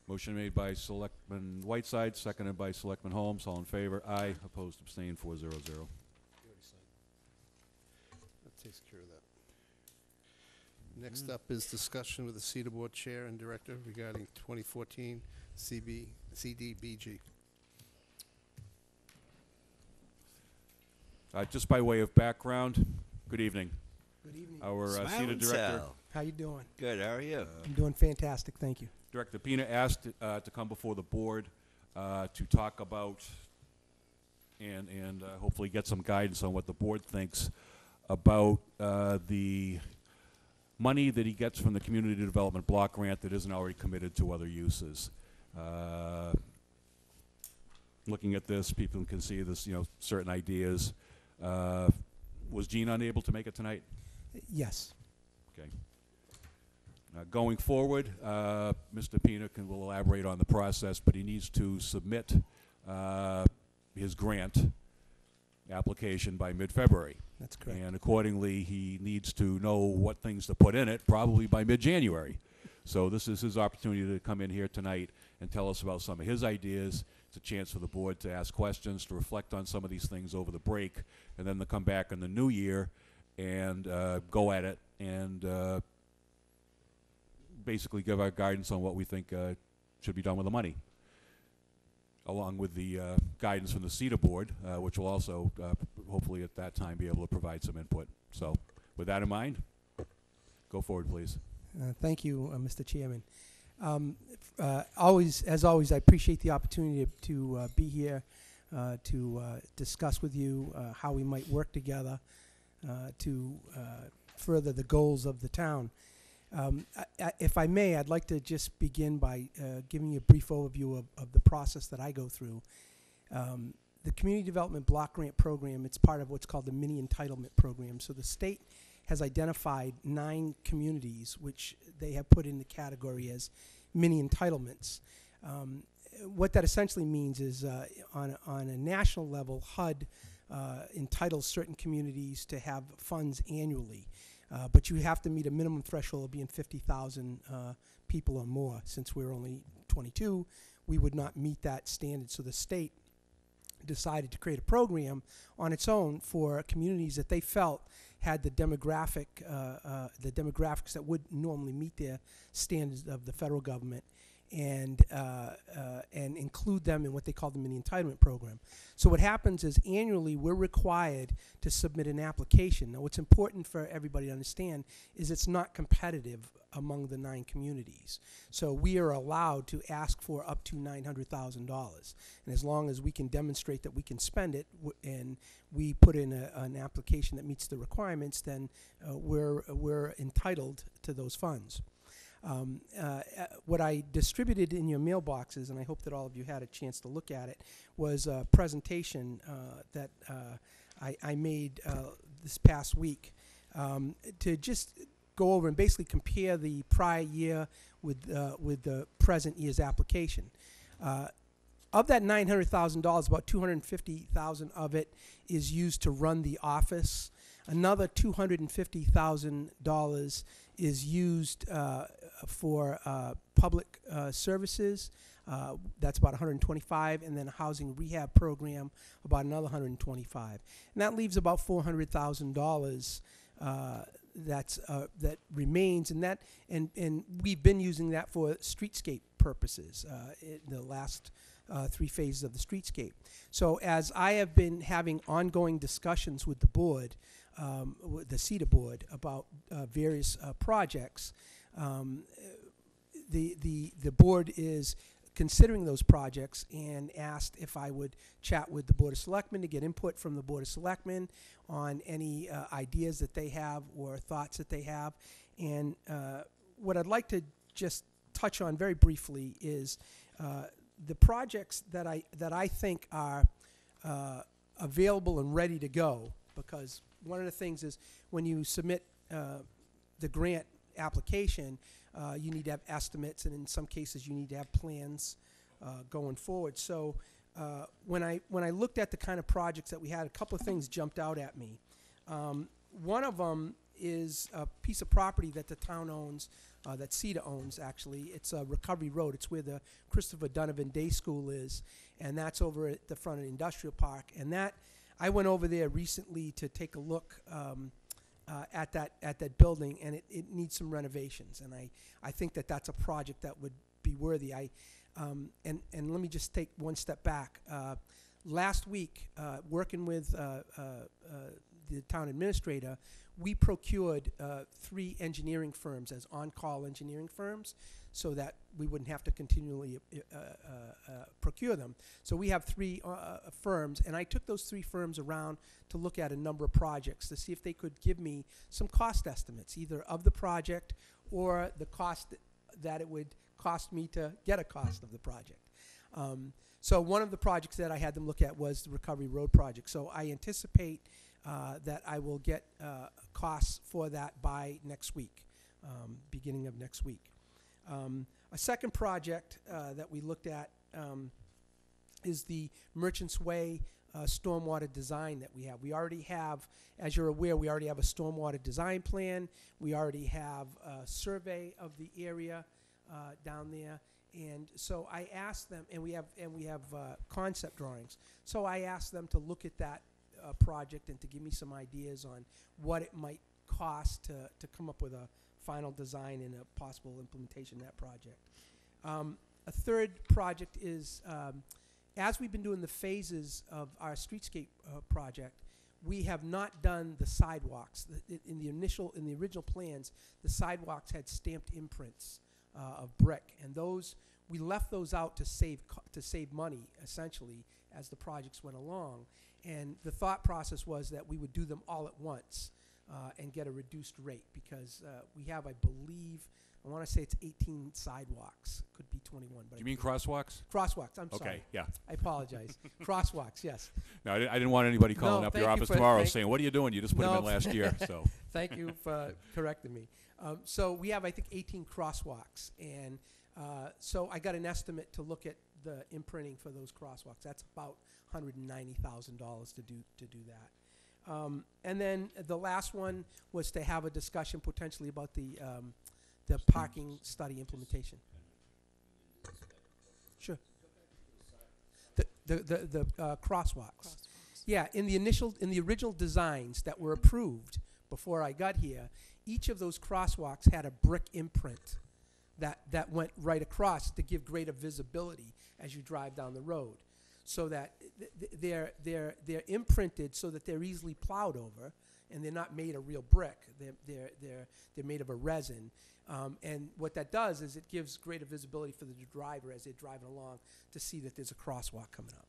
Motion made by Selectman Whiteside, seconded by Selectman Holmes. All in favor? Aye. Opposed? Abstained? 400. That takes care of that. Next up is discussion with the CETA Board Chair and Director regarding 2014 CDBG. Just by way of background, good evening. Good evening. Our CETA Smiling Director, Sal. How you doing? Good, how are you? I'm doing fantastic, thank you. Director Pina asked to come before the board to talk about and hopefully get some guidance on what the board thinks about the money that he gets from the Community Development Block Grant that isn't already committed to other uses. Looking at this, people can see this, certain ideas. Was Gene unable to make it tonight? Yes. Okay. Going forward, Mr. Pina will elaborate on the process, but he needs to submit his grant application by mid-February. That's correct. And accordingly, he needs to know what things to put in it, probably by mid-January. So this is his opportunity to come in here tonight and tell us about some of his ideas. It's a chance for the board to ask questions, to reflect on some of these things over the break, and then to come back in the new year and go at it and basically give our guidance on what we think should be done with the money, along with the guidance from the CETA board, which will also hopefully at that time be able to provide some input. So with that in mind, go forward, please. Thank you, Mr. Chairman. As always, I appreciate the opportunity to be here to discuss with you how we might work together to further the goals of the town. If I may, I'd like to just begin by giving you a brief overview of the process that I go through. The Community Development Block Grant Program, it's part of what's called the Mini Entitlement Program. So the state has identified 9 communities which they have put in the category as mini entitlements. What that essentially means is on a national level, HUD entitles certain communities to have funds annually. But you have to meet a minimum threshold of being 50,000 people or more. Since we're only 22, we would not meet that standard. So the state decided to create a program on its own for communities that they felt had the demographics that would normally meet their standards of the federal government, and include them in what they call the mini entitlement program. So what happens is annually we're required to submit an application. Now what's important for everybody to understand is it's not competitive among the 9 communities. So we are allowed to ask for up to $900,000. And as long as we can demonstrate that we can spend it and we put in an application that meets the requirements, then we're entitled to those funds. What I distributed in your mailboxes, and I hope that all of you had a chance to look at it, was a presentation that I made this past week to just go over and basically compare the prior year with the present year's application. Of that $900,000, about $250,000 of it is used to run the office. Another $250,000 is used for public services. That's about 125, and then a housing rehab program, about another 125, and that leaves about $400,000 that remains, and we've been using that for streetscape purposes in the last 3 phases of the streetscape. So as I have been having ongoing discussions with the board, with the CETA board, about various projects, the board is considering those projects and asked if I would chat with the Board of Selectmen to get input from the Board of Selectmen on any ideas that they have or thoughts that they have. And what I'd like to just touch on very briefly is the projects that I think are available and ready to go, because one of the things is when you submit the grant application, you need to have estimates, and in some cases you need to have plans going forward. So when I looked at the kind of projects that we had, a couple of things jumped out at me. One of them is a piece of property that the town owns, that CETA owns actually. It's Recovery Road. It's where the Christopher Donovan Day School is, and that's over at the front of the industrial park. And that, I went over there recently to take a look at that building, and it needs some renovations, and I think that that's a project that would be worthy. And let me just take one step back. Last week, working with the town administrator, we procured 3 engineering firms as on-call engineering firms, so that we wouldn't have to continually procure them. So we have 3 firms, and I took those 3 firms around to look at a number of projects to see if they could give me some cost estimates, either of the project or the cost that it would cost me to get a cost of the project. So one of the projects that I had them look at was the Recovery Road project. So I anticipate that I will get costs for that by next week, beginning of next week. A second project that we looked at is the Merchants Way stormwater design that we have. We already have, as you're aware, we already have a stormwater design plan. We already have a survey of the area down there. And so I asked them, and we have concept drawings. So I asked them to look at that project and to give me some ideas on what it might cost to come up with a final design and a possible implementation of that project. A third project is, as we've been doing the phases of our streetscape project, we have not done the sidewalks. In the original plans, the sidewalks had stamped imprints of brick, and those, we left those out to save money, essentially, as the projects went along. And the thought process was that we would do them all at once and get a reduced rate, because we have, I believe, I want to say it's 18 sidewalks. Could be 21. But Do you mean crosswalks? Crosswalks, I'm sorry. Okay, yeah. I apologize. Crosswalks, yes. No, I didn't want anybody calling No, up your thank you office for- tomorrow thank- saying, what are you doing? You just put them No. in last year, so. Thank you for correcting me. So we have, I think, 18 crosswalks, and so I got an estimate to look at the imprinting for those crosswalks. That's about $190,000 to do that. And then the last one was to have a discussion potentially about the parking study implementation. Sure. The crosswalks. Yeah, in the original designs that were approved before I got here, each of those crosswalks had a brick imprint that went right across to give greater visibility as you drive down the road, so that they're imprinted so that they're easily plowed over, and they're not made of real brick. They're made of a resin, and what that does is it gives greater visibility for the driver as they're driving along to see that there's a crosswalk coming up.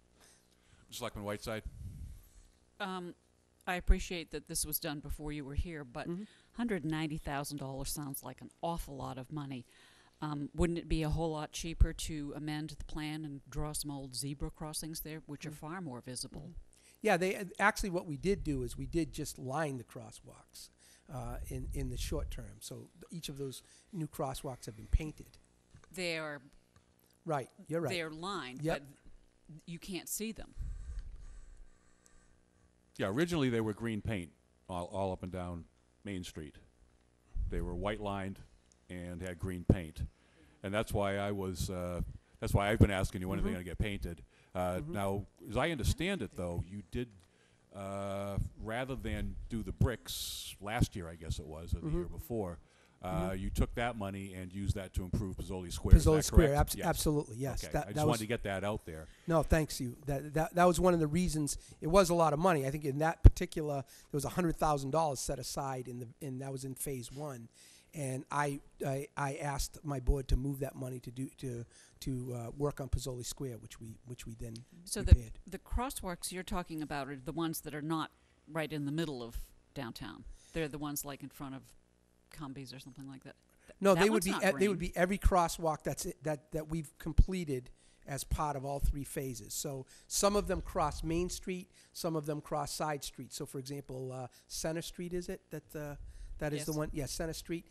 Selectman Whiteside? I appreciate that this was done before you were here, but Mhm. $190,000 sounds like an awful lot of money. Wouldn't it be a whole lot cheaper to amend the plan and draw some old zebra crossings there, which are far more visible? Yeah, they actually what we did do is we did just line the crosswalks in the short term. So each of those new crosswalks have been painted. They're Right, you're right. they're lined, Yep. but you can't see them. Yeah, originally they were green paint all up and down Main Street. They were white lined and had green paint, and that's why that's why I've been asking you when are they going to get painted. Now, as I understand it, though, you did rather than do the bricks last year, I guess it was, or the year before. You took that money and used that to improve Pizzoli Square. Pizzoli Is that Square, correct? Yes. absolutely, yes. Okay. That I just was wanted to get that out there. No, thanks you. That was one of the reasons. It was a lot of money. I think in that particular, there was $100,000 set aside in that was in phase one, and I asked my board to move that money to work on Pizzoli Square, which we then So repaired. the crosswalks you're talking about are the ones that are not right in the middle of downtown. They're the ones like in front of Cumbies or something like that. No, That they would one's not they would green. be every crosswalk that we've completed as part of all three phases. So some of them cross Main Street, some of them cross side streets. So for example, Center Street, is it that is the Yes. one? Yes, Center Street.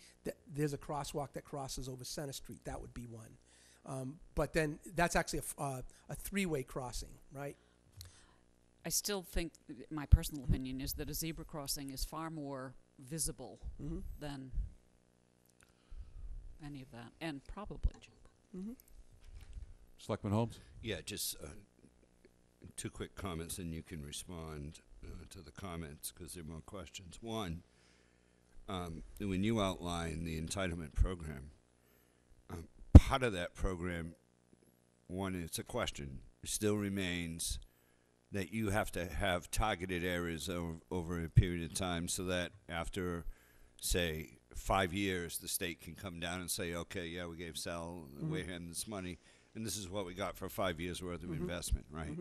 There's a crosswalk that crosses over Center Street. That would be one. But then that's actually a three-way crossing, right? I still think, my personal opinion is that a zebra crossing is far more visible Mm-hmm. than any of that, and probably cheaper. Mm-hmm. Selectman Holmes? Yeah, just two quick comments, and you can respond to the comments because there are more questions. One, when you outline the entitlement program, part of that program, one, it's a question, still remains that you have to have targeted areas over a period of time so that after, say, 5 years, the state can come down and say, okay, yeah, we gave Sal, Wareham this money, and this is what we got for 5 years' worth of investment, right?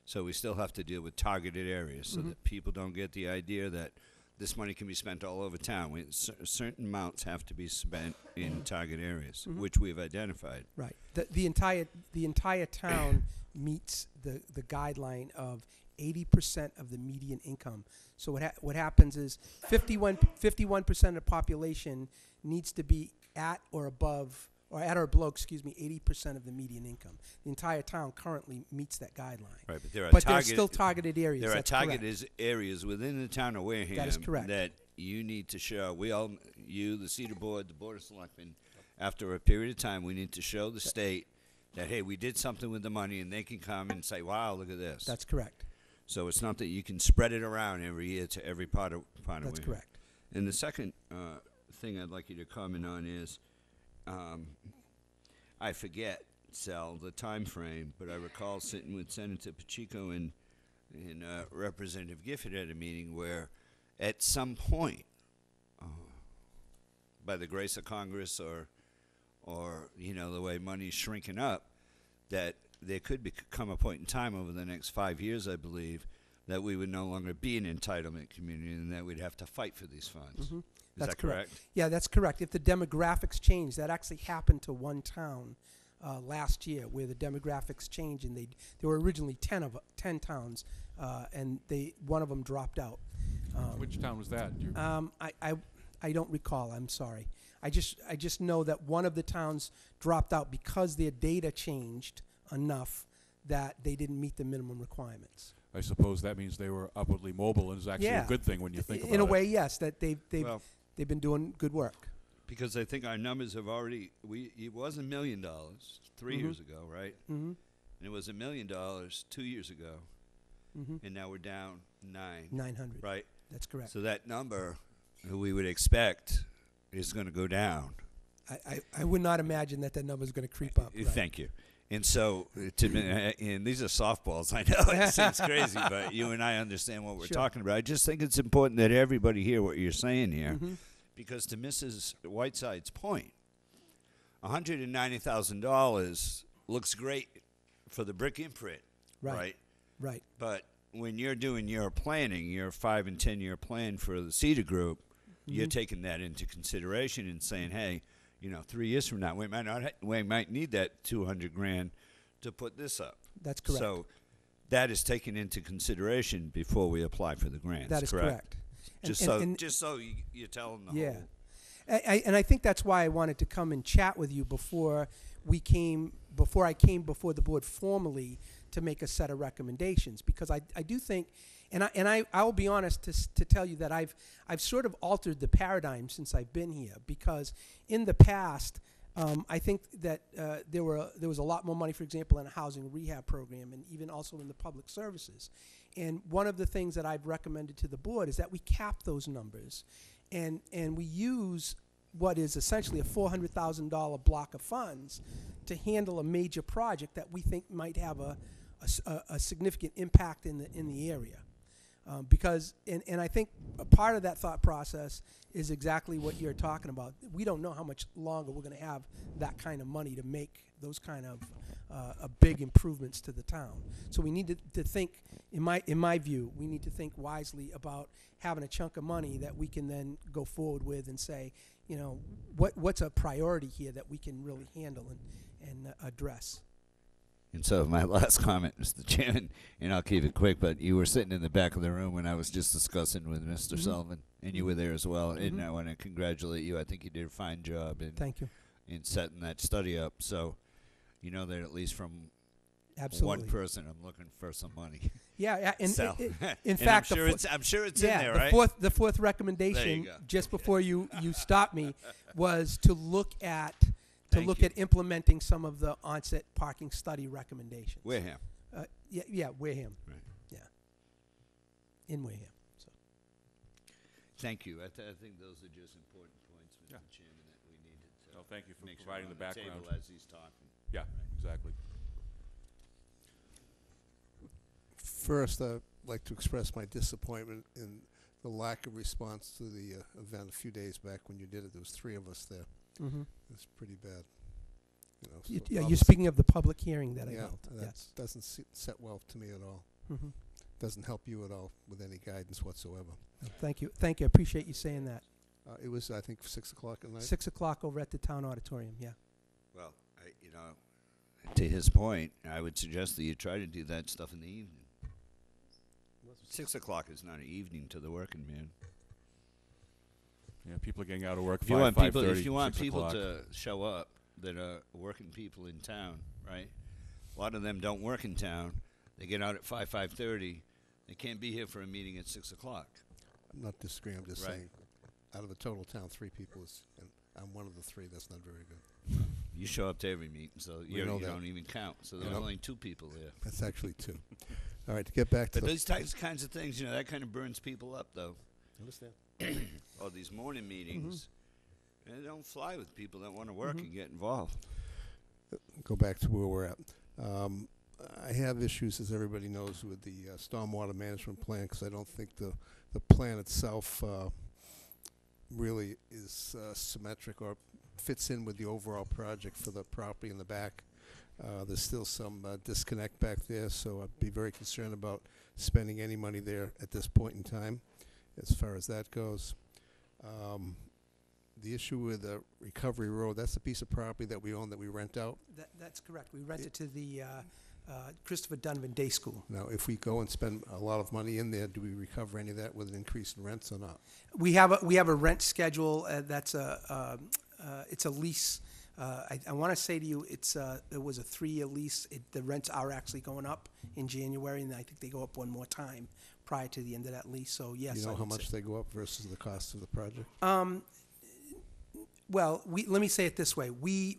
So we still have to deal with targeted areas so that people don't get the idea that this money can be spent all over town. Certain amounts have to be spent in target areas, which we have identified. Right. The entire town meets the guideline of 80% of the median income. So what happens is 51% of the population needs to be at or below, 80% of the median income. The entire town currently meets that guideline. Right, but there are But there are still targeted areas. There are That's correct. targeted areas within the town of Wareham That is correct. that you need to show. You, the Cedar Board, the Board of Selectmen, after a period of time, we need to show the state that, hey, we did something with the money, and they can come and say, wow, look at this. That's correct. So it's not that you can spread it around every year to every part of That's Wareham. correct. And the second thing I'd like you to comment on is, I forget, Sal, the time frame, but I recall sitting with Senator Pacheco and Representative Gifford at a meeting where at some point, by the grace of Congress or the way money's shrinking up, that there could come a point in time over the next 5 years, I believe, that we would no longer be an entitlement community and that we'd have to fight for these funds. Is That's that correct? Yeah, that's correct. If the demographics change, that actually happened to one town last year, where the demographics changed, and there were originally 10 towns, and one of them dropped out. Which town was that? I don't recall. I'm sorry. I just know that one of the towns dropped out because their data changed enough that they didn't meet the minimum requirements. I suppose that means they were upwardly mobile, and is actually Yeah. a good thing when you think about it. In a way, yes. That they've Well, been doing good work. because I think our numbers have already, it was $1 million 3 years ago, right? Mm-hmm. And it was $1 million 2 years ago, Mm-hmm. and now we're down 9, 900. right? That's correct. So that number we would expect is going to go down. I would not imagine that number is going to creep up. Right. Thank you. And so, and these are softballs. I know it seems crazy, but you and I understand what we're Sure. talking about. I just think it's important that everybody hear what you're saying here, Mhm. because to Mrs. Whiteside's point, $190,000 looks great for the brick imprint, Right. right? Right. But when you're doing your planning, your 5 and 10 year plan for the Cedar Group, you're taking that into consideration and saying, hey, 3 years from now, we might need that 200 grand to put this up. That's correct. So that is taken into consideration before we apply for the grants. That is correct. Just so you tell them the Yeah. whole. And I think that's why I wanted to come and chat with you before I came before the board formally to make a set of recommendations, because I do think, and I will be honest to tell you that I've sort of altered the paradigm since I've been here, because in the past, I think that there was a lot more money, for example, in a housing rehab program, and even also in the public services. And one of the things that I've recommended to the board is that we cap those numbers, and we use what is essentially a $400,000 block of funds to handle a major project that we think might have a significant impact in the area. Because I think a part of that thought process is exactly what you're talking about. We don't know how much longer we're going to have that kind of money to make those kind of big improvements to the town. So we need to think, in my view, we need to think wisely about having a chunk of money that we can then go forward with and say, what's a priority here that we can really handle and address. And so my last comment, Mr. Chairman, and I'll keep it quick, but you were sitting in the back of the room when I was just discussing with Mr. Sullivan, and you were there as well, and I want to congratulate you. I think you did a fine job Thank you. in setting that study up. So you know that at least from Absolutely. one person, I'm looking for some money. Yeah, and So- in fact, I'm sure it's in there, right? the fourth recommendation, go. just before you stopped me, was to look at Thank you. implementing some of the onset parking study recommendations. Wareham. Wareham. Right. Yeah, in Wareham. So. Thank you. I think those are just important points, Mr. Yeah. Chairman, that we needed to No, thank you for make sure providing on the background. table as he's talking. Yeah, exactly. First, I'd like to express my disappointment in the lack of response to the event a few days back when you did it. There was 3 of us there. Mm-hmm. It's pretty bad. So You're obviously- speaking of the public hearing that I yeah, held. that Yes. doesn't set well to me at all. Mm-hmm. Doesn't help you at all with any guidance whatsoever. Thank you. I appreciate you saying that. It was, I think, 6 o'clock at night. 6 o'clock over at the town auditorium. Yeah. Well, to his point, I would suggest that you try to do that stuff in the evening. 6 o'clock is not an evening to the working man. Yeah, people are getting out of work If you 5:30, want 6 people o'clock. to show up that are working people in town, right? A lot of them don't work in town. They get out at 5:30. They can't be here for a meeting at 6 o'clock. I'm not disagreeing. I'm just Right. saying, out of the total town, 3 people is, and I'm one of the 3. That's not very good. You show up to every meeting, so you know that. don't even count. So there's know. only 2 people there. That's actually 2. All right, to get back to But the... those kinds of things, that kind of burns people up, though. Understand. Or these morning meetings, and they don't fly with people that want to work and get involved. Go back to where we're at. I have issues, as everybody knows, with the stormwater management plan, because I don't think the plan itself really is symmetric or fits in with the overall project for the property in the back. There's still some disconnect back there, so I'd be very concerned about spending any money there at this point in time, as far as that goes. The issue with Recovery Road, that's a piece of property that we own that we rent out. That's correct. We rent it to the Christopher Donovan Day School. Now, if we go and spend a lot of money in there, do we recover any of that with an increase in rents or not? We have a rent schedule that's it's a lease. I want to say to you, it was a 3-year lease. The rents are actually going up in January, and I think they go up one more time prior to the end of that lease. So yes, You know I how would much say. they go up versus the cost of the project? Well, let me say it this way: we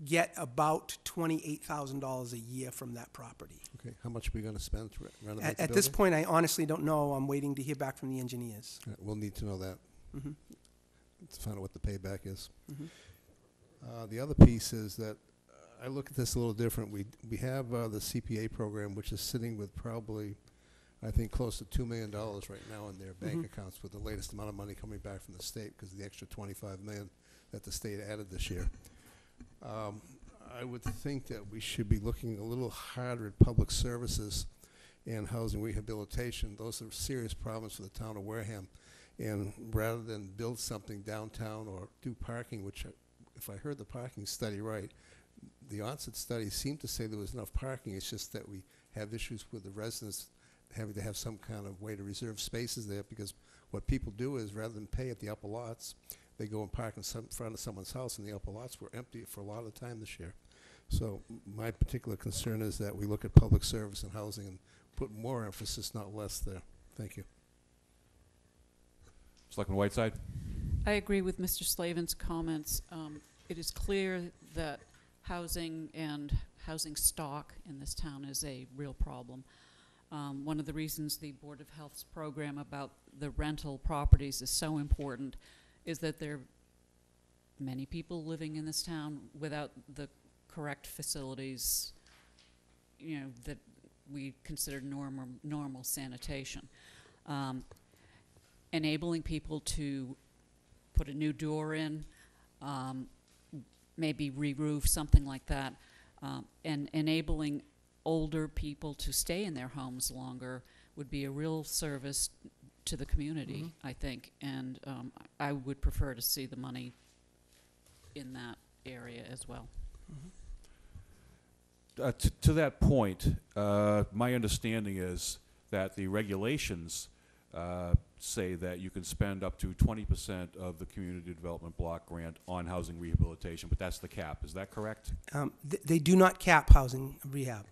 get about $28,000 a year from that property. Okay, how much are we going to spend to renovate the At this building? point, I honestly don't know. I'm waiting to hear back from the engineers. We'll need to know that Mm-hmm. to find out what the payback is. Mhm. The other piece is that I look at this a little different. We have the CPA program, which is sitting with probably, I think, close to $2 million right now in their bank accounts, with the latest amount of money coming back from the state because of the extra $25 million that the state added this year. I would think that we should be looking a little harder at public services and housing rehabilitation. Those are serious problems for the town of Wareham. And rather than build something downtown or do parking, which if I heard the parking study right, the onset study seemed to say there was enough parking. It's just that we have issues with the residents having to have some kind of way to reserve spaces there, because what people do is rather than pay at the upper lots, they go and park in front of someone's house, and the upper lots were empty for a lot of the time this year. So my particular concern is that we look at public service and housing and put more emphasis, not less, there. Thank you. Selectman Whiteside? I agree with Mr. Slavin's comments. It is clear that housing and housing stock in this town is a real problem. One of the reasons the Board of Health's program about the rental properties is so important is that there are many people living in this town without the correct facilities, you know, that we consider normal sanitation. Enabling people to put a new door in, maybe re-roof, something like that, and enabling older people to stay in their homes longer would be a real service to the community, I think, and I would prefer to see the money in that area as well. To that point, my understanding is that the regulations say that you can spend up to 20% of the community development block grant on housing rehabilitation, but that's the cap. Is that correct? They do not cap housing rehab.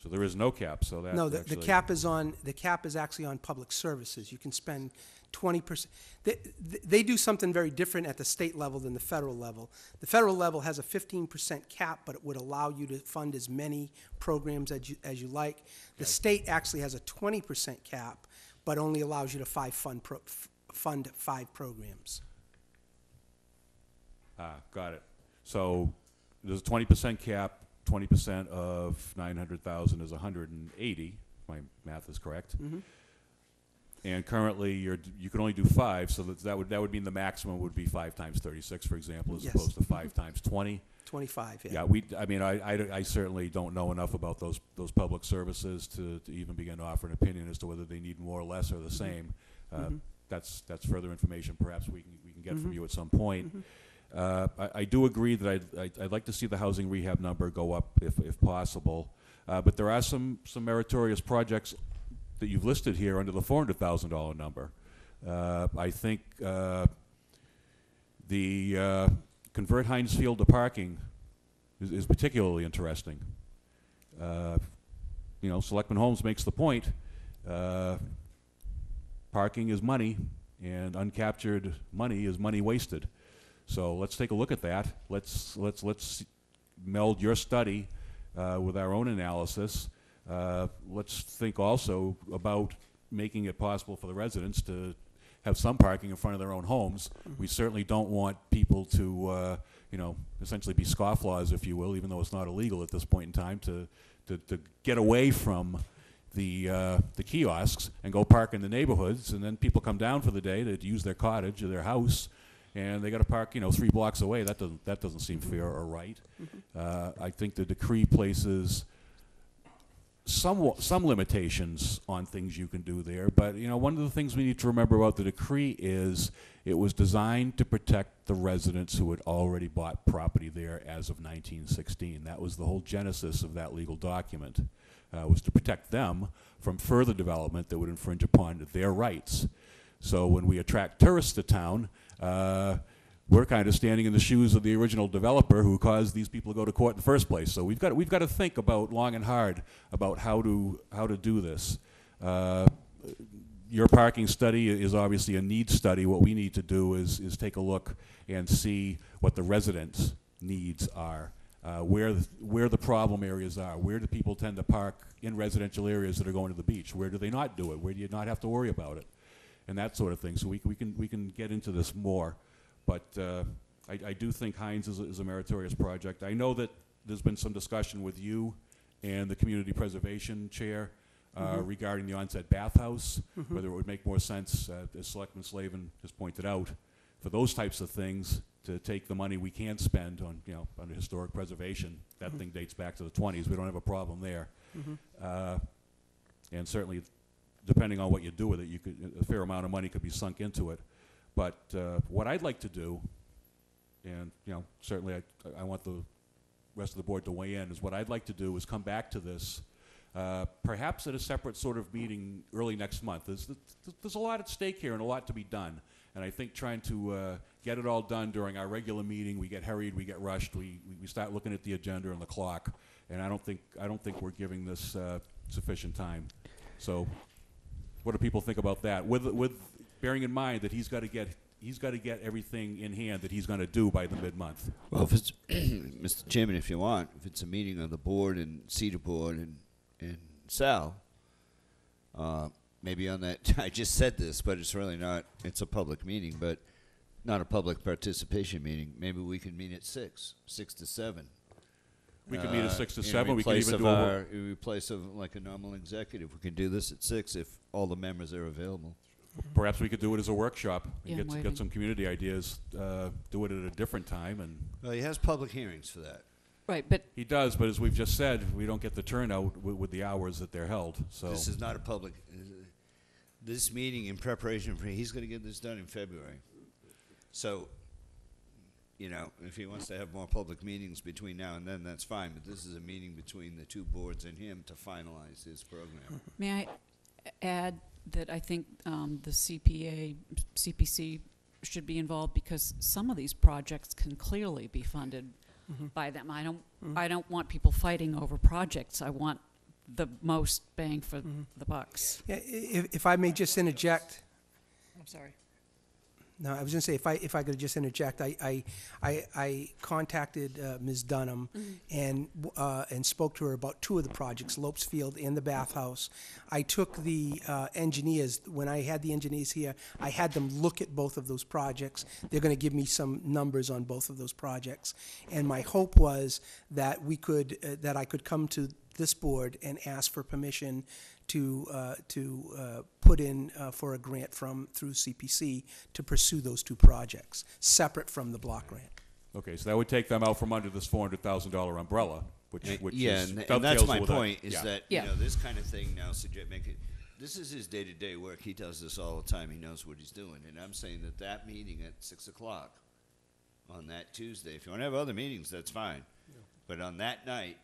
So there is no cap. So that No, the cap is actually on public services. You can spend 20%. They do something very different at the state level than the federal level. The federal level has a 15% cap, but it would allow you to fund as many programs as you like. The state actually has a 20% cap, but only allows you to fund 5 programs. Got it. So there's a 20% cap. 20% of 900,000 is 180. My math is correct. Mm-hmm. And currently, you can only do 5, so that would mean the maximum would be 5 times 36, for example, as Yes. opposed to 5 times 20. 25, Yeah, I certainly don't know enough about those public services to even begin to offer an opinion as to whether they need more or less or the same. That's further information perhaps we can get from you at some point. I do agree that I'd like to see the housing rehab number go up if possible, but there are some meritorious projects that you've listed here under the $400,000 number. I think the convert Heinz Field to parking is particularly interesting. You know, Selectman Holmes makes the point. Parking is money, and uncaptured money is money wasted. So let's take a look at that. Let's meld your study with our own analysis. Let's think also about making it possible for the residents to have some parking in front of their own homes. We certainly don't want people to, you know, essentially be scofflaws, if you will, even though it's not illegal at this point in time, to get away from the kiosks and go park in the neighborhoods, and then people come down for the day to use their cottage or their house, and they got to park, you know, 3 blocks away. That doesn't seem fair or right. I think the decree places some limitations on things you can do there, but you know, one of the things we need to remember about the decree is it was designed to protect the residents who had already bought property there as of 1916. That was the whole genesis of that legal document, was to protect them from further development that would infringe upon their rights. So when we attract tourists to town, we're kind of standing in the shoes of the original developer who caused these people to go to court in the first place. So we've got to think about long and hard about how to do this. Your parking study is obviously a needs study. What we need to do is take a look and see what the residents' needs are, where the problem areas are, where do people tend to park in residential areas that are going to the beach, where do they not do it, where do you not have to worry about it, and that sort of thing. So we can get into this more. But I do think Heinz is a meritorious project. I know that there's been some discussion with you and the Community Preservation Chair regarding the onset bathhouse, whether it would make more sense, as Selectman Slavin has pointed out, for those types of things to take the money we can spend on, you know, under historic preservation. That thing dates back to the 20s. We don't have a problem there. And certainly, depending on what you do with it, a fair amount of money could be sunk into it. But what I'd like to do, and certainly I want the rest of the board to weigh in, is what I'd like to do is come back to this, perhaps at a separate sort of meeting early next month. There's a lot at stake here and a lot to be done. And I think trying to get it all done during our regular meeting, we get hurried, we get rushed, we start looking at the agenda and the clock, and I don't think we're giving this sufficient time. So, what do people think about that? With bearing in mind that he's got to get everything in hand that he's going to do by the mid-month. Well, if it's Mr. Chairman, if you want, if it's a meeting of the board and Cedar Board and Sal, maybe on that, I just said this, but it's really not, it's a public meeting, but not a public participation meeting. Maybe we can meet at 6 to 7. We can meet at 6 to 7. In We can place even of do in place of like a normal executive. We can do this at 6 if all the members are available. perhaps we could do it as a workshop and Yeah, I'm get waiting. some community ideas. Do it at a different time, and Well, he has public hearings for that. Right, but he does. But as we've just said, we don't get the turnout with the hours that they're held. So This is not a public. This meeting in preparation for he's going to get this done in February. So, if he wants to have more public meetings between now and then, that's fine. But this is a meeting between the two boards and him to finalize his program. may I add that I think the CPC should be involved, because some of these projects can clearly be funded by them. I don't want people fighting over projects. I want the most bang for the bucks. Yeah, if I may just interject. I'm sorry. No, I was going to say, if I could just interject, I contacted Ms. Dunham and spoke to her about two of the projects, Lopes Field and the bathhouse. I took the engineers, when I had the engineers here, I had them look at both of those projects. They're going to give me some numbers on both of those projects. And my hope was that that I could come to this board and ask for permission to put in for a grant through CPC to pursue those two projects, separate from the block grant. okay, so that would take them out from under this $400,000 umbrella, which Yeah, is and that's dovetails my with point. that. Is Yeah. that Yeah. this kind of thing now this is his day-to-day work. He does this all the time. He knows what he's doing, and I'm saying that meeting at 6:00 on that Tuesday. If you want to have other meetings, that's fine. But on that night,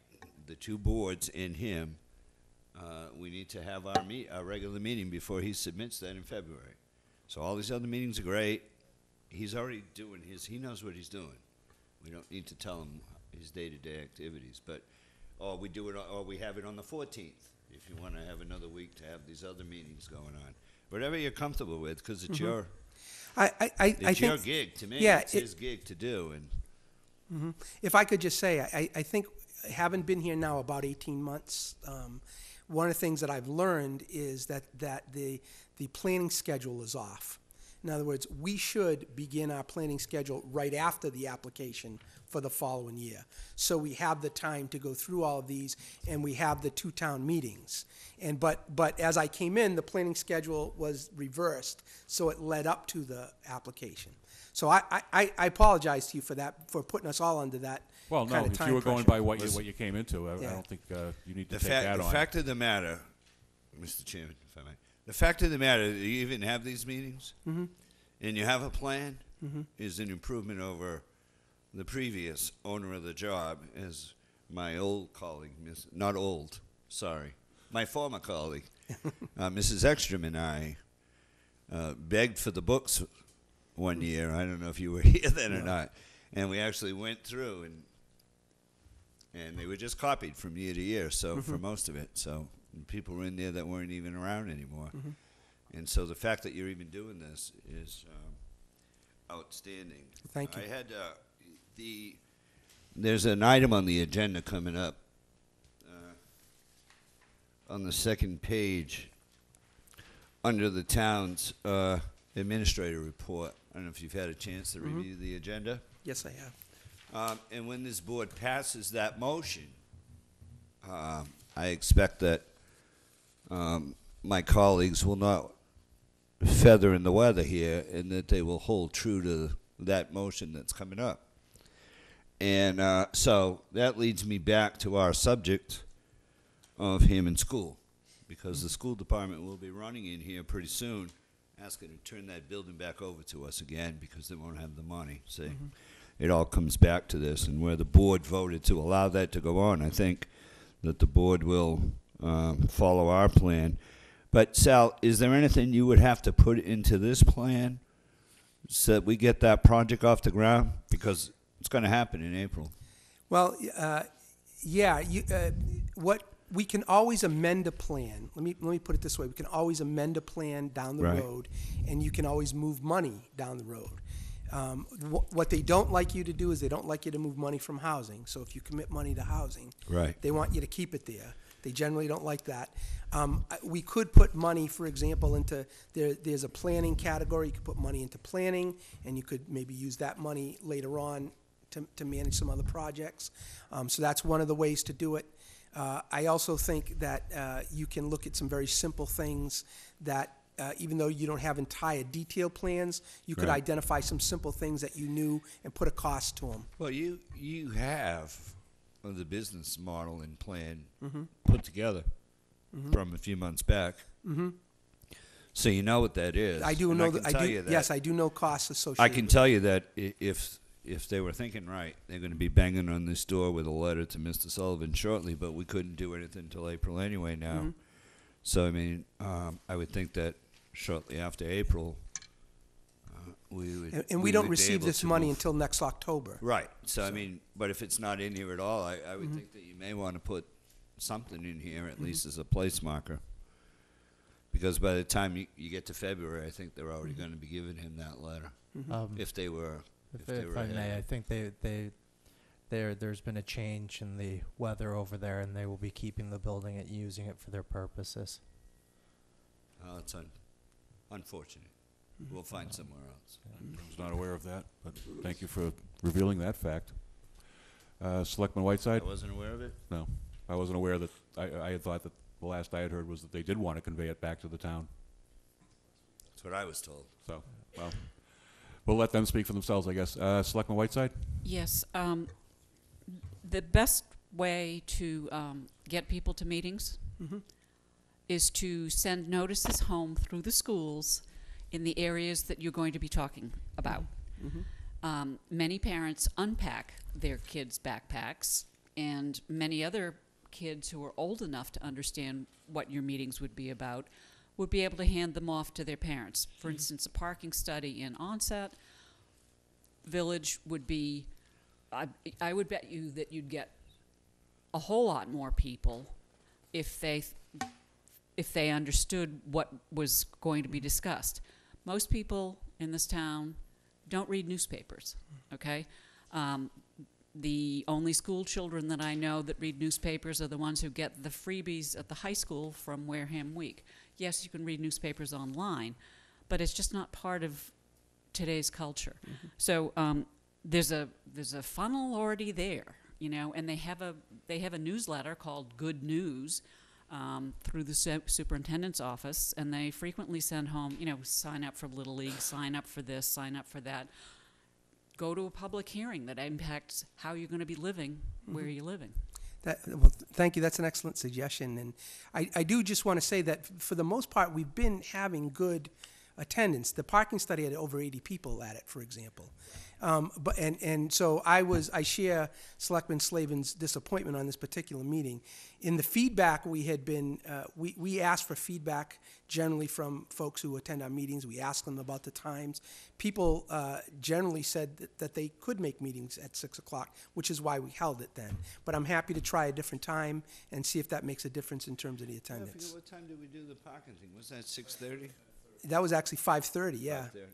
the two boards and him, we need to have our regular meeting before he submits that in February. So all these other meetings are great. He's already doing he knows what he's doing. We don't need to tell him his day-to-day activities, or we have it on the 14th, if you want to have another week to have these other meetings going on. Whatever you're comfortable with, because it's your I your think, gig to me. yeah, It's his gig to do, and if I could just say, I think, having been here now about 18 months, one of the things that I've learned is that the planning schedule is off. In other words, we should begin our planning schedule right after the application for the following year. So we have the time to go through all of these, and we have the two town meetings. But as I came in, the planning schedule was reversed, so it led up to the application. So I apologize to you for that, for putting us all under that Well, no, kind of if time you were going pressure. by what you came into, I Yeah. don't think you need to the take that the on. fact of the matter, Mr. Chairman, if I may, the fact of the matter that you even have these meetings and you have a plan is an improvement over the previous owner of the job, as my old colleague, not old, sorry, my former colleague, Mrs. Ekstrom and I begged for the books one year. I don't know if you were here then or not. And we actually went through, and they were just copied from year to year, so for most of it. So people were in there that weren't even around anymore. And so the fact that you're even doing this is outstanding. Thank you. I had there's an item on the agenda coming up on the second page under the town's administrator report. I don't know if you've had a chance to review the agenda. Yes, I have. And when this board passes that motion, I expect that my colleagues will not feather in the weather here, and that they will hold true to that motion that's coming up. And so that leads me back to our subject of him in school. because the school department will be running in here pretty soon, asking to turn that building back over to us again because they won't have the money. See, it all comes back to this, and where the board voted to allow that to go on, I think that the board will follow our plan. But Sal, is there anything you would have to put into this plan so that we get that project off the ground? Because it's going to happen in April. Well, yeah, what we can always amend a plan. Let me put it this way: we can always amend a plan down the Right. road, and you can always move money down the road. What they don't like you to do is they don't like you to move money from housing. So if you commit money to housing, Right. they want you to keep it there. They generally don't like that. We could put money, for example, into there's a planning category. You could put money into planning, and you could maybe use that money later on to manage some other projects. So that's one of the ways to do it. I also think that you can look at some very simple things that, even though you don't have entire detailed plans, you could Right. identify some simple things that you knew and put a cost to them. Well, you have the business model and plan put together from a few months back. So you know what that is. I do And know can that. tell you that. Yes, I do know costs associated. I can with tell you that if they were thinking right, they're going to be banging on this door with a letter to Mr. Sullivan shortly. But we couldn't do anything until April anyway. Now, so I mean, I would think that shortly after April, we would. And we don't would be receive able this to money move. until next October. Right. So I mean, but if it's not in here at all, I would think that you may want to put something in here at least as a place marker. Because by the time you get to February, I think they're already going to be giving him that letter. If they were, if they were If I may, I ahead. think there's been a change in the weather over there, and they will be keeping the building and using it for their purposes. Oh, it's unfortunate. We'll find somewhere else. I was not aware of that, but thank you for revealing that fact. Selectman Whiteside? I wasn't aware of it. No, I wasn't aware that, I had thought that the last I had heard was that they did want to convey it back to the town. That's what I was told. So, well, we'll let them speak for themselves, I guess. Selectman Whiteside? Yes, the best way to get people to meetings is to send notices home through the schools in the areas that you're going to be talking about. Many parents unpack their kids' backpacks, and many other kids who are old enough to understand what your meetings would be about would be able to hand them off to their parents. For instance, a parking study in Onset Village would be, I would bet you that you'd get a whole lot more people if they understood what was going to be discussed. Most people in this town don't read newspapers, okay? The only school children that I know that read newspapers are the ones who get the freebies at the high school from Wareham Week. Yes, you can read newspapers online, but it's just not part of today's culture. So there's a funnel already there, you know, and they have a newsletter called Good News through the superintendent's office, and they frequently send home, you know, sign up for Little League, sign up for this, sign up for that. Go to a public hearing that impacts how you're going to be living where you're living. Well, thank you. That's an excellent suggestion. And I do just want to say that for the most part, we've been having good attendance. The parking study had over 80 people at it, for example. So I share Selectman Slavin's disappointment on this particular meeting. In the feedback we had been, we asked for feedback generally from folks who attend our meetings. We asked them about the times. People generally said that they could make meetings at 6 o'clock, which is why we held it then. But I'm happy to try a different time and see if that makes a difference in terms of the I attendance. forget what time did we do the parking thing? Was that 6:30? That was actually 5:30, yeah. 5:30.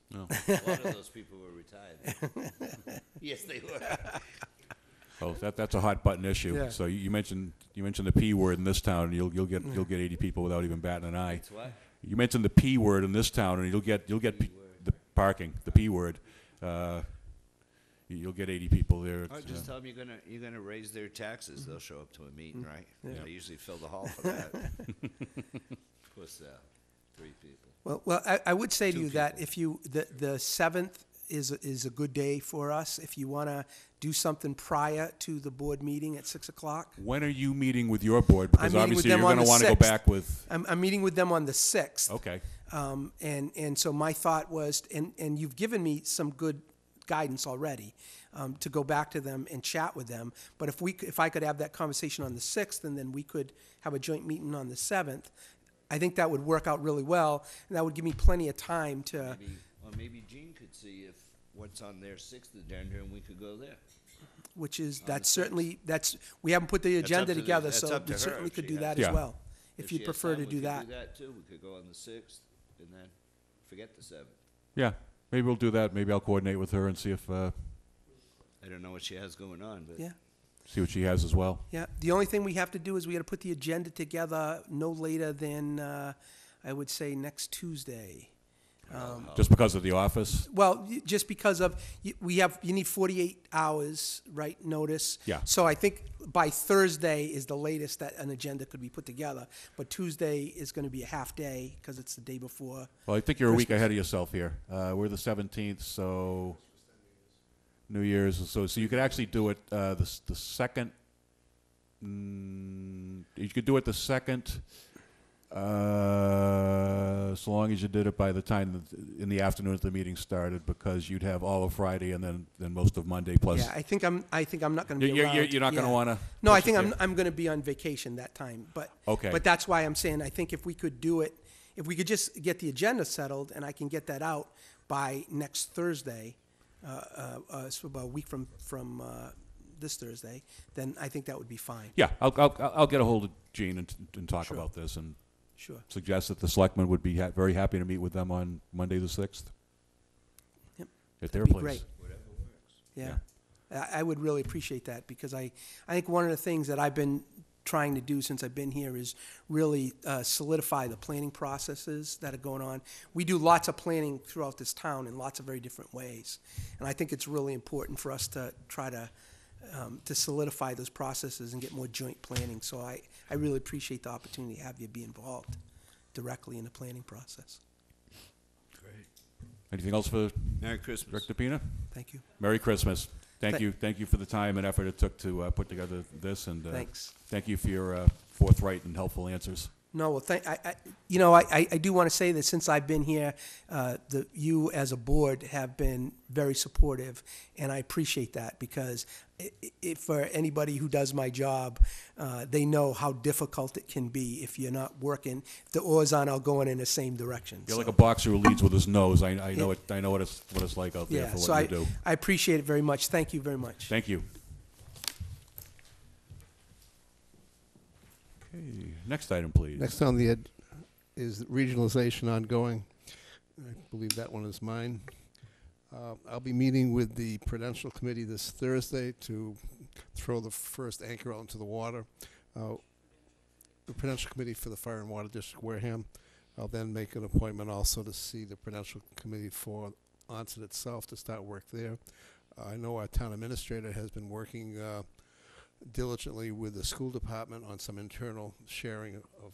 No. A lot of those people were retired. Yes, they were. Oh, that's a hot button issue. Yeah. So you mentioned the P word in this town, and you'll get 80 people without even batting an eye. It's what? You mentioned the P word in this town, and you'll get the parking, the P word. You'll get 80 people there. Oh, just tell them you're gonna raise their taxes. They'll show up to a meeting, right? Yeah. They usually fill the hall for that. Of course, 3 people. Well, I would say to Two you that people. if you, the 7th is a good day for us. If you want to do something prior to the board meeting at 6 o'clock. When are you meeting with your board? Because meeting with obviously them you're on going to the want to go 6th. back with. I'm meeting with them on the 6th. Okay. And so my thought was, and you've given me some good guidance already, to go back to them and chat with them. But if I could have that conversation on the 6th, and then we could have a joint meeting on the 7th, I think that would work out really well, and that would give me plenty of time to. Maybe Gene could see if what's on their 6th agenda, and we could go there. Which is, On the that's 6th. certainly, we haven't put the That's agenda up to the- together, that's so up to we her certainly if could she do that has- as well, If if she you'd has prefer time, to we do could that. do that too. We could go on the 6th, and then forget the 7th. Yeah, maybe we'll do that. Maybe I'll coordinate with her and see if I don't know what she has going on, but Yeah, see what she has as well. yeah. The only thing we have to do is we got to put the agenda together no later than, I would say, next Tuesday. Just because of the office. Well, just because of, you need 48 hours, right, notice? Yeah. So I think by Thursday is the latest that an agenda could be put together, but Tuesday is going to be a half day because it's the day before. Well, I think you're a week ahead of yourself here. We're the 17th, so New Year's. So you could actually do it the second. You could do it the second. So long as you did it by the time in the afternoon that the meeting started, because you'd have all of Friday and then most of Monday plus. Yeah, I think I'm not going to be around. You're not going to Yeah. want to. No, I think I'm going to be on vacation that time, but. Okay. But that's why I'm saying, I think if we could do it, if we could just get the agenda settled and I can get that out by next Thursday, so about a week from this Thursday, then I think that would be fine. Yeah, I'll get a hold of Gene and talk Sure. about this and Sure. suggest that the selectmen would be very happy to meet with them on Monday the 6th. Yep. At their That'd be place. great. Yeah. I would really appreciate that, because I think one of the things that I've been trying to do since I've been here is really solidify the planning processes that are going on. We do lots of planning throughout this town in lots of very different ways. And I think it's really important for us to try to solidify those processes and get more joint planning. So I really appreciate the opportunity to have you be involved directly in the planning process. great. Anything else for Merry Christmas. Director Pina? Thank you. Merry Christmas. Thank Thank- you for the time and effort it took to put together this, and Thanks. thank you for your forthright and helpful answers. No, well, I do want to say that since I've been here, you as a board have been very supportive, and I appreciate that, because for anybody who does my job, they know how difficult it can be if you're not working, if the oars aren't all going in the same direction. You're So, like a boxer who leads with his nose. I know it. I know what it's like out there yeah, for so what you do. I appreciate it very much. Thank you very much. Thank you. Okay, next item, please. Next on the is regionalization ongoing. I believe that one is mine. I'll be meeting with the Prudential Committee this Thursday to throw the first anchor out into the water. The Prudential Committee for the Fire and Water District, Wareham. I'll then make an appointment also to see the Prudential Committee for Onset itself to start work there. I know our town administrator has been working diligently with the school department on some internal sharing of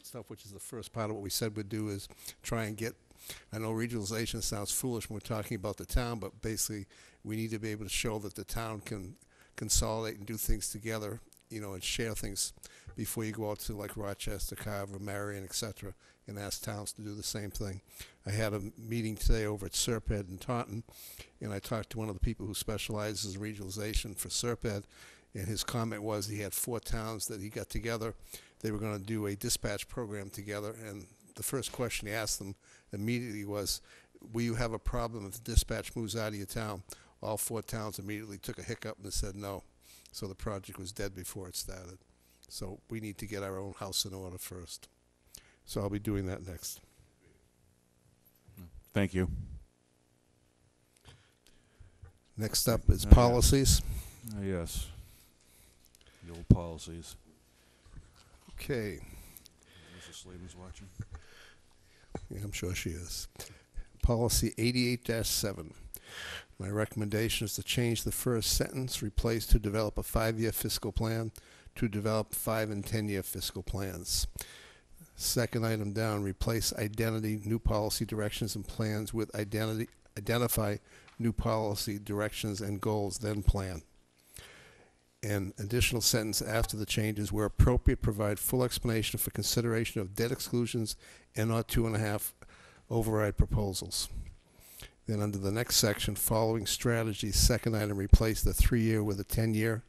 stuff, which is the first part of what we said we'd do, is try and get, I know regionalization sounds foolish when we're talking about the town, but basically we need to be able to show that the town can consolidate and do things together, and share things before you go out to like Rochester, Carver, Marion, etc., and ask towns to do the same thing. I had a meeting today over at Serped in Taunton, and I talked to one of the people who specializes in regionalization for Serped, and his comment was he had 4 towns that he got together. They were going to do a dispatch program together, and the first question he asked them immediately was, will you have a problem if the dispatch moves out of your town? All 4 towns immediately took a hiccup and said no. So the project was dead before it started. So we need to get our own house in order first. So I'll be doing that next. Thank you. Next up is policies. Yes. The old policies. Okay. Mrs. Slavens watching. Yeah, I'm sure she is. Policy 88-7. My recommendation is to change the first sentence, replace to develop a 5-year fiscal plan, to develop 5 and 10-year fiscal plans. Second item down, replace identity, new policy directions and plans with identity, identify new policy directions and goals, then plan. An additional sentence after the changes, where appropriate, provide full explanation for consideration of debt exclusions and or 2.5 override proposals. Then under the next section, following strategies, second item, replace the 3-year with a 10-year.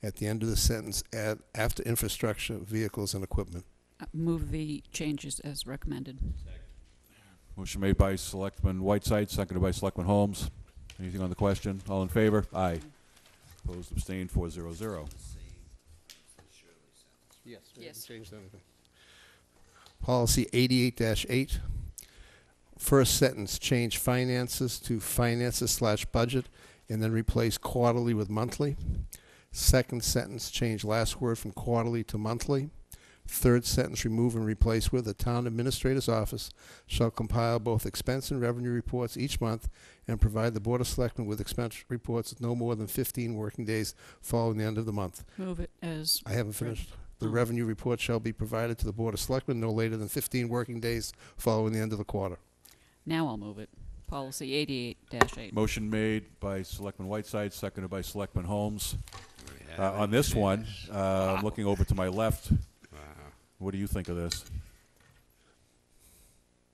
At the end of the sentence, add after infrastructure, vehicles, and equipment. Move the changes as recommended. Motion made by Selectman Whiteside, seconded by Selectman Holmes. Anything on the question? All in favor? Aye. Opposed, abstained, 4-0-0. Yes. Yes. Changed anything. Policy 88-8. First sentence, change finances to finances/budget, and then replace quarterly with monthly. Second sentence, change last word from quarterly to monthly. Third sentence, remove and replace with, the town administrator's office shall compile both expense and revenue reports each month and provide the Board of Selectmen with expense reports no more than 15 working days following the end of the month. Move it as. I haven't finished. The revenue report shall be provided to the Board of Selectmen no later than 15 working days following the end of the quarter. Now I'll move it. Policy 88-8. Motion made by Selectman Whiteside, seconded by Selectman Holmes. On this one, I'm looking over to my left. What do you think of this?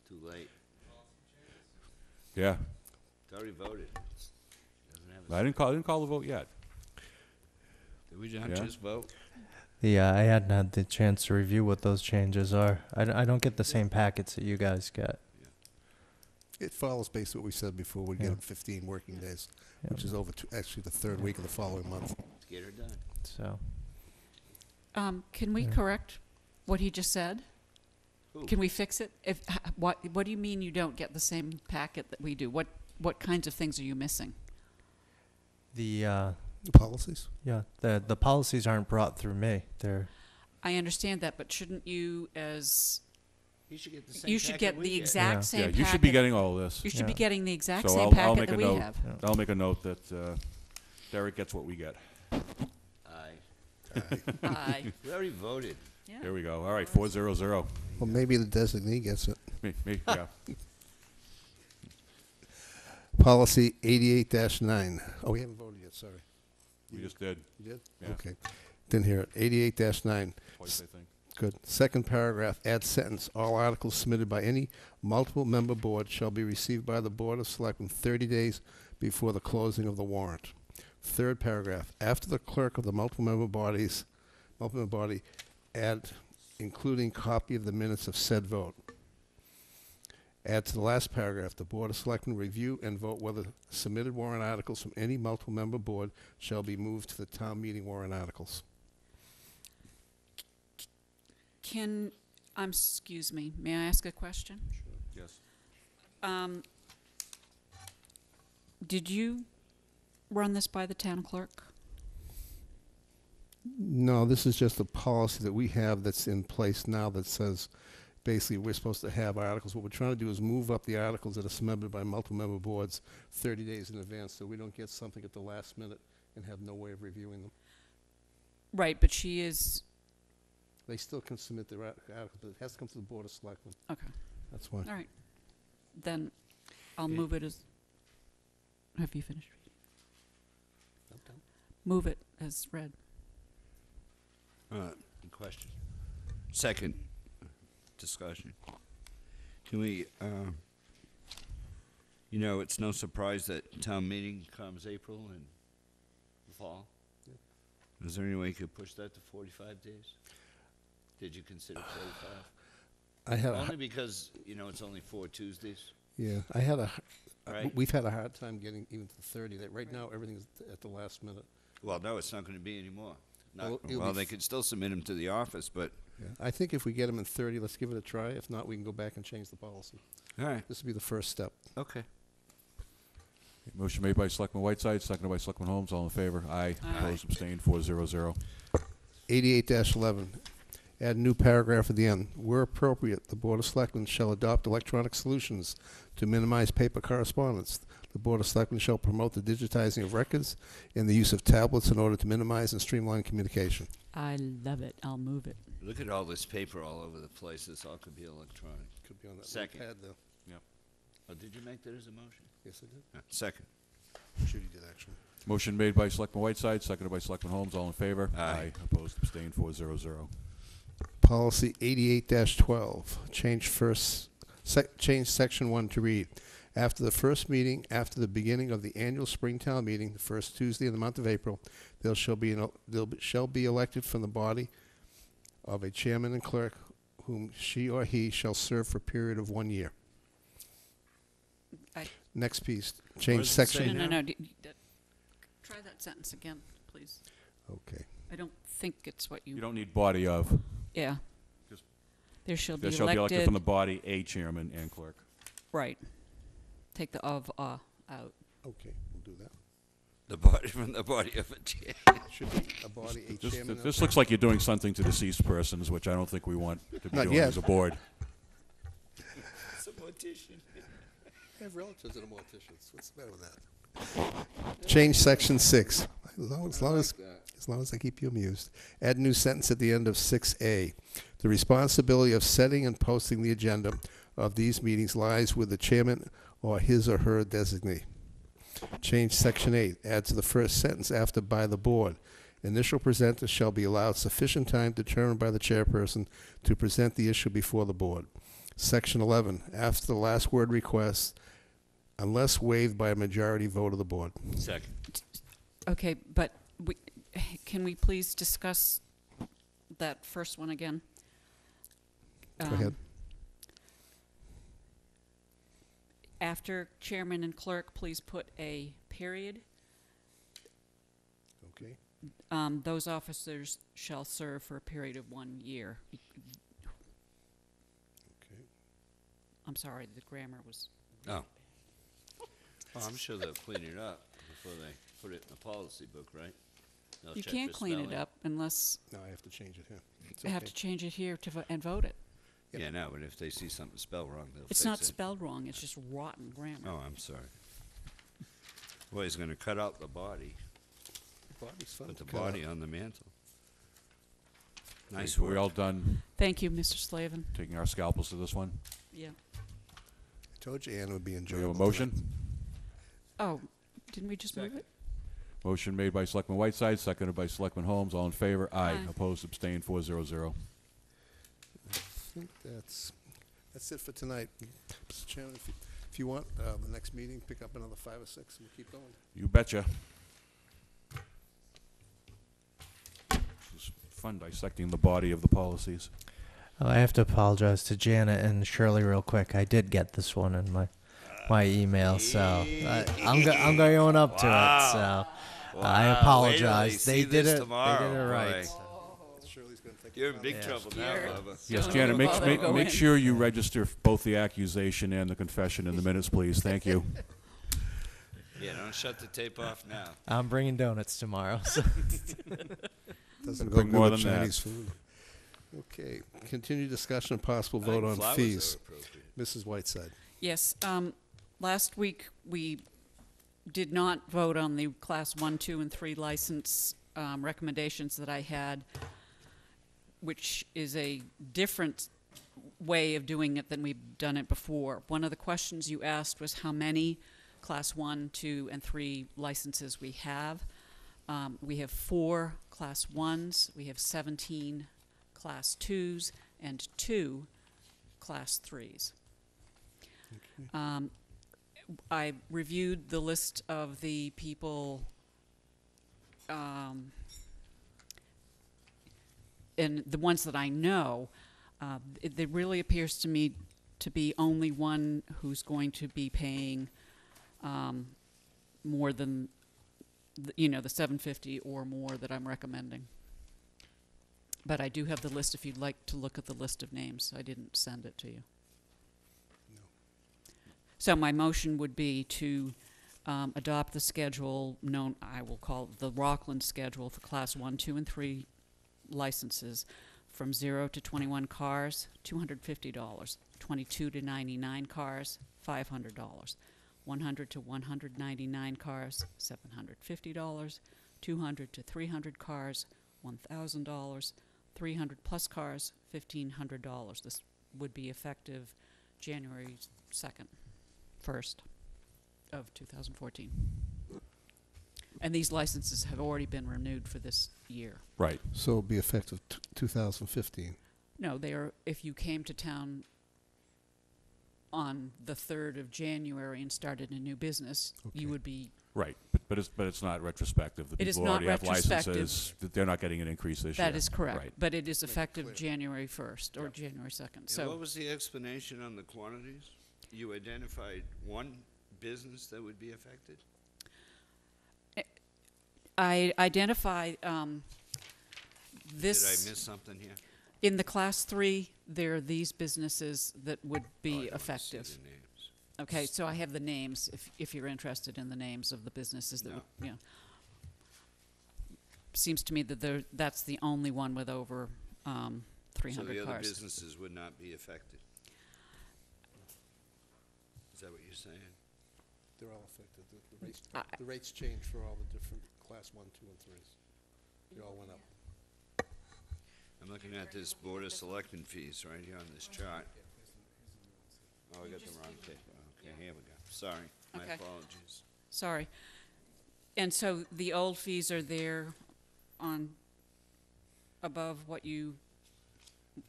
Too late. Yeah, It's already voted. I didn't call the vote yet. Did we not Yeah. just vote? Yeah, I hadn't had the chance to review what those changes are. I don't get the same packets that you guys get. It follows basically what we said before. We'd get Yeah. them 15 working days, Yeah. which is over actually the third week of the following month. Let's get her done. So, Can we Yeah. correct what he just said? Who? Can we fix it? What do you mean you don't get the same packet that we do? What kinds of things are you missing? the The policies? the policies aren't brought through me. They're I understand that, but shouldn't you, as You should get the same you should get the exact Yeah. same Yeah, packet? you should be getting all of this. You should be Yeah. getting the exact So same I'll packet make that a we note. have. Yeah. I'll make a note that Derek gets what we get. Aye. Aye. We already voted. Yeah. Here we go. All right, 4-0-0. Well, maybe the designee gets it. Me, yeah. Policy 88-9. Oh, we haven't voted yet, sorry. We just did, You did? Yeah. Okay. Didn't hear it. 88-9. twice, I think. Good. Second paragraph, add sentence. All articles submitted by any multiple member board shall be received by the Board of Selectmen 30 days before the closing of the warrant. Third paragraph, after the clerk of the multiple member body, add including copy of the minutes of said vote. Add to the last paragraph, the Board of Selectmen review and vote whether submitted warrant articles from any multiple member board shall be moved to the town meeting warrant articles. Excuse me, may I ask a question? Yes. Did you run this by the town clerk? No, this is just a policy that we have that's in place now that says basically we're supposed to have articles. What we're trying to do is move up the articles that are submitted by multiple member boards 30 days in advance so we don't get something at the last minute and have no way of reviewing them. Right, but she is, They still can submit their article, but it has to come to the Board of Selectmen. okay, That's why. all right. Then I'll Okay. move it as, have you finished? Move it as read. Question. Second discussion. Can we, it's no surprise that town meeting comes April and the fall. Is there any way you could push that to 45 days? Did you consider 45? I had Only because, it's only 4 Tuesdays. I had a, Right. we've had a hard time getting even to the 30. That right now everything's at the last minute. Well, no, it's not going to be anymore. Well, it'll Well, be they could still submit them to the office, but, Yeah. I think if we get them in 30, let's give it a try. If not, we can go back and change the policy. all right, This will be the first step. okay. Motion made by Selectman Whiteside, seconded by Selectman Holmes. All in favor? Aye. Aye. Opposed, abstained, 4-0-0. 88-11, add a new paragraph at the end. Where appropriate, the Board of Selectmen shall adopt electronic solutions to minimize paper correspondence. The Board of Selectmen shall promote the digitizing of records and the use of tablets in order to minimize and streamline communication. I love it. I'll move it. Look at all this paper all over the place. This all could be electronic. Could be on that Second. pad there. Oh, did you make that as a motion? Yes, I did. Second. Judy did, actually. Motion made by Selectman Whiteside, seconded by Selectman Holmes. All in favor? Aye. Opposed, abstained, 400. Policy 88-12, change section 1 to read, after the first meeting, after the beginning of the annual Springtown meeting, the first Tuesday in the month of April, there shall be elected from the body of a chairman and clerk whom she or he shall serve for a period of 1 year. Next piece, change does it section. say No, now? Try that sentence again, please. Okay. I don't think it's what You don't need body of. Yeah. Just- There shall be There shall be elected elected, from the body a chairman and clerk. right. Take the of, out. Okay, we'll do that. The body from the body of a chair. Should be a body, a chairman. This looks like you're doing something to deceased persons, which I don't think we want to be Not doing yet. as a board. It's a mortician. I have relatives that are morticians. What's the matter with that? Change section 6. As long as I keep you amused. Add a new sentence at the end of 6A. The responsibility of setting and posting the agenda of these meetings lies with the chairman or his or her designee. Change section 8. Add to the first sentence after by the board. Initial presenters shall be allowed sufficient time determined by the chairperson to present the issue before the board. Section 11. After the last word request, unless waived by a majority vote of the board. Second. Okay, but can we please discuss that first one again? Go ahead. After chairman and clerk, please put a period. Okay. Those officers shall serve for a period of 1 year. Okay. I'm sorry, the grammar was... Oh. Well, I'm sure they'll clean it up before they put it in the policy book, right? They'll You check can't for clean it spelling. up unless No, I have to change it here. It's you have okay. to change it here to and vote it. Yep. Yeah, no, but if they see something spelled wrong, they'll It's fix not it. spelled wrong, it's just rotten grammar. Oh, I'm sorry. Well, he's gonna cut out the body, Body's fun put the to cut out. body on the mantle. Nice Are we work. all done Thank you, Mr. Slavin. taking our scalpels to this one? Yeah. I told you Ann would be Do we enjoyable. have a motion? Oh, didn't we just move it? Motion made by Selectman Whiteside, seconded by Selectman Holmes. All in favor? Aye. Aye. Opposed, abstained, 400. I think that's it for tonight. Mr. Chairman, if you want, the next meeting, pick up another 5 or 6 and we'll keep going. You betcha. It's fun dissecting the body of the policies. Oh, I have to apologize to Janet and Shirley real quick. I did get this one in my email, so I'm going up to it. So I apologize. They did it. They did it right. Shirley's going to take You're in big trouble now, Bubba. Yes, Don't Janet, bother make going. sure you register both the accusation and the confession in the minutes, please. Thank you. Yeah, don't shut the tape off now. I'm bringing donuts tomorrow. So. Doesn't go Bring good more with than that. Chinese food. Okay, continued discussion and possible I think vote on flowers fees. are appropriate. Mrs. Whiteside. Yes, last week we did not vote on the Class 1, 2, and 3 license recommendations that I had, which is a different way of doing it than we've done it before. One of the questions you asked was how many Class 1, 2, and 3 licenses we have. We have 4 Class 1s, we have 17 Class 2s, and 2 Class 3s. I reviewed the list of the people and the ones that I know. There really appears to me to be only one who's going to be paying more than the $750 or more that I'm recommending. But I do have the list if you'd like to look at the list of names. I didn't send it to you. So my motion would be to adopt the schedule known, I will call it the Rockland schedule for Class 1, 2, and 3 licenses from 0 to 21 cars, $250, 22 to 99 cars, $500, 100 to 199 cars, $750, 200 to 300 cars, $1,000, 300 plus cars, $1,500. This would be effective January 2nd. 1st of 2014. And these licenses have already been renewed for this year. Right. So it'll be effective 2015. No, they are, if you came to town on the 3rd of January and started a new business, you Okay. would be, Right, but it's not retrospective. The It is people who not already have retrospective. licenses, they're not getting an increase this year. that is correct. Right. But it is Make it effective clear. January 1st or January 2nd. And So what was the explanation on the quantities? You identified one business that would be affected? I identify this. Did I miss something here? In the Class 3, there are these businesses that would Oh, I be don't wanna see effective. the names. Okay, so I have the names, if you're interested in the names of the businesses that, No. would, yeah. Seems to me that that's the only one with over 300 So the other cars. businesses would not be affected? Is that what you're saying? They're all affected. I- The rates change for all the different Class 1, 2, and 3s. They all went up. I'm looking at this Board of Selectmen fees right here on this chart. Oh, I got the wrong paper. Okay, here we go. Sorry, my Okay. apologies. Sorry. And so the old fees are there on above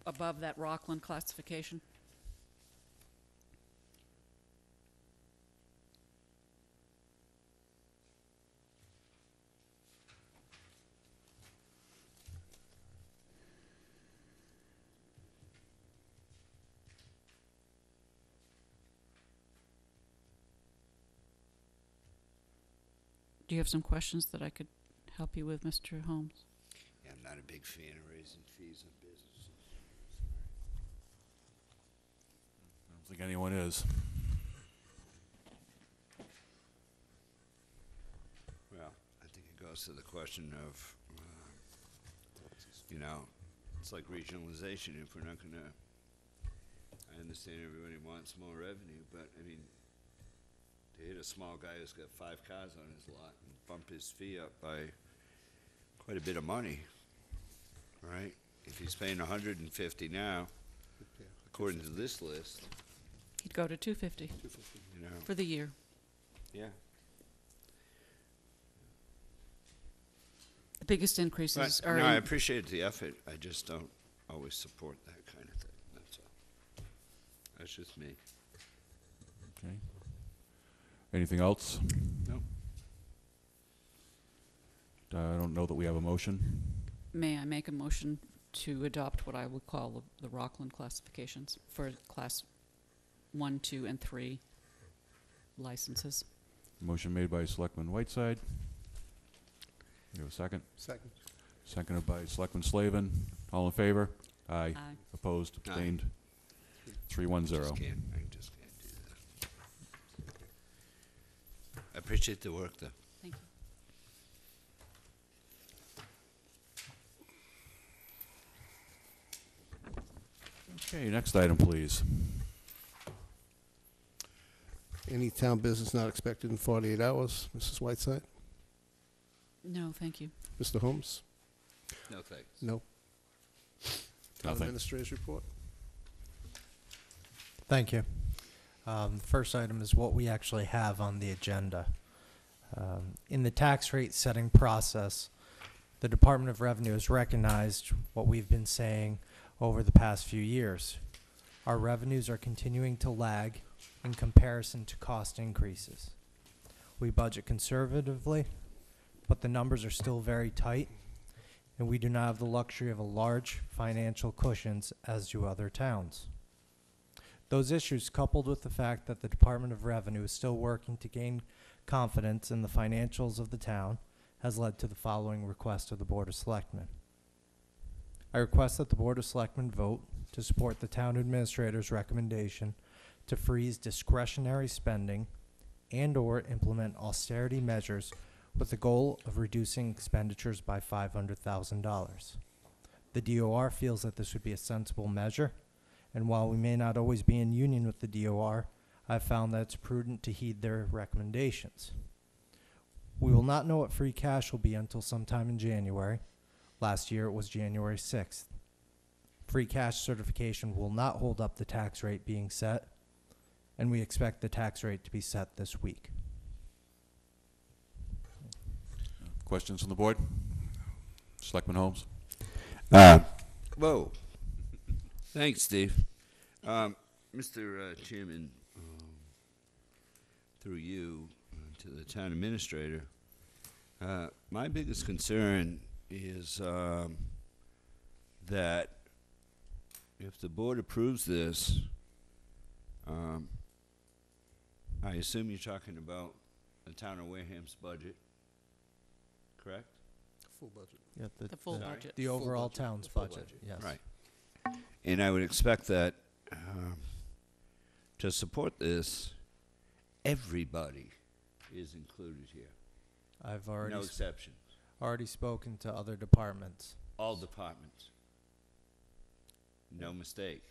above that Rockland classification? Do you have some questions that I could help you with, Mr. Holmes? Yeah, I'm not a big fan of raising fees on businesses. I don't think anyone is. Well, I think it goes to the question of, you know, it's like regionalization. If we're not gonna, I understand everybody wants more revenue, but I mean, to hit a small guy who's got 5 cars on his lot and bump his fee up by quite a bit of money, right? If he's paying 150 now, Yeah, according to this list, He'd go to 250 250. you know, for the year. yeah. The biggest increases But, are no, I in, appreciate the effort. I just don't always support that kind of thing. That's all. That's just me. Okay. Anything else? No. I don't know that we have a motion. may I make a motion to adopt what I would call the Rockland classifications for Class 1, 2, and 3 licenses? Motion made by Selectman Whiteside. You have a second? Second. Seconded by Selectman Slavin. All in favor? Aye. Aye. Opposed? Aye. Abstained? 3-1-0. I just can't do that. I appreciate the work, though. Thank you. Okay, next item, please. Any town business not expected in 48 hours, Mrs. Whiteside? No, thank you. Mr. Holmes? No thanks. No. Town Nothing. administrator's report? Thank you. The first item is what we actually have on the agenda. In the tax rate setting process, the Department of Revenue has recognized what we've been saying over the past few years. Our revenues are continuing to lag in comparison to cost increases. We budget conservatively, but the numbers are still very tight, and we do not have the luxury of a large financial cushions as do other towns. Those issues, coupled with the fact that the Department of Revenue is still working to gain confidence in the financials of the town, has led to the following request of the Board of Selectmen. I request that the Board of Selectmen vote to support the town administrator's recommendation to freeze discretionary spending and/or implement austerity measures with the goal of reducing expenditures by $500,000. The DOR feels that this would be a sensible measure, and while we may not always be in union with the DOR, I've found that it's prudent to heed their recommendations. We will not know what free cash will be until sometime in January. Last year it was January 6th. Free cash certification will not hold up the tax rate being set, and we expect the tax rate to be set this week. Questions from the board? Selectman Holmes? Whoa. Thanks, Steve. Mr. Chairman, through you to the town administrator, my biggest concern is that if the board approves this, I assume you're talking about the town of Wareham's budget, correct? Full budget. Yeah, The full Sorry? budget. The Full overall budget. town's The full budget, budget. yes. Right. And I would expect that to support this, everybody is included here. I've No exceptions. already spoken to other departments. All departments. No mistake.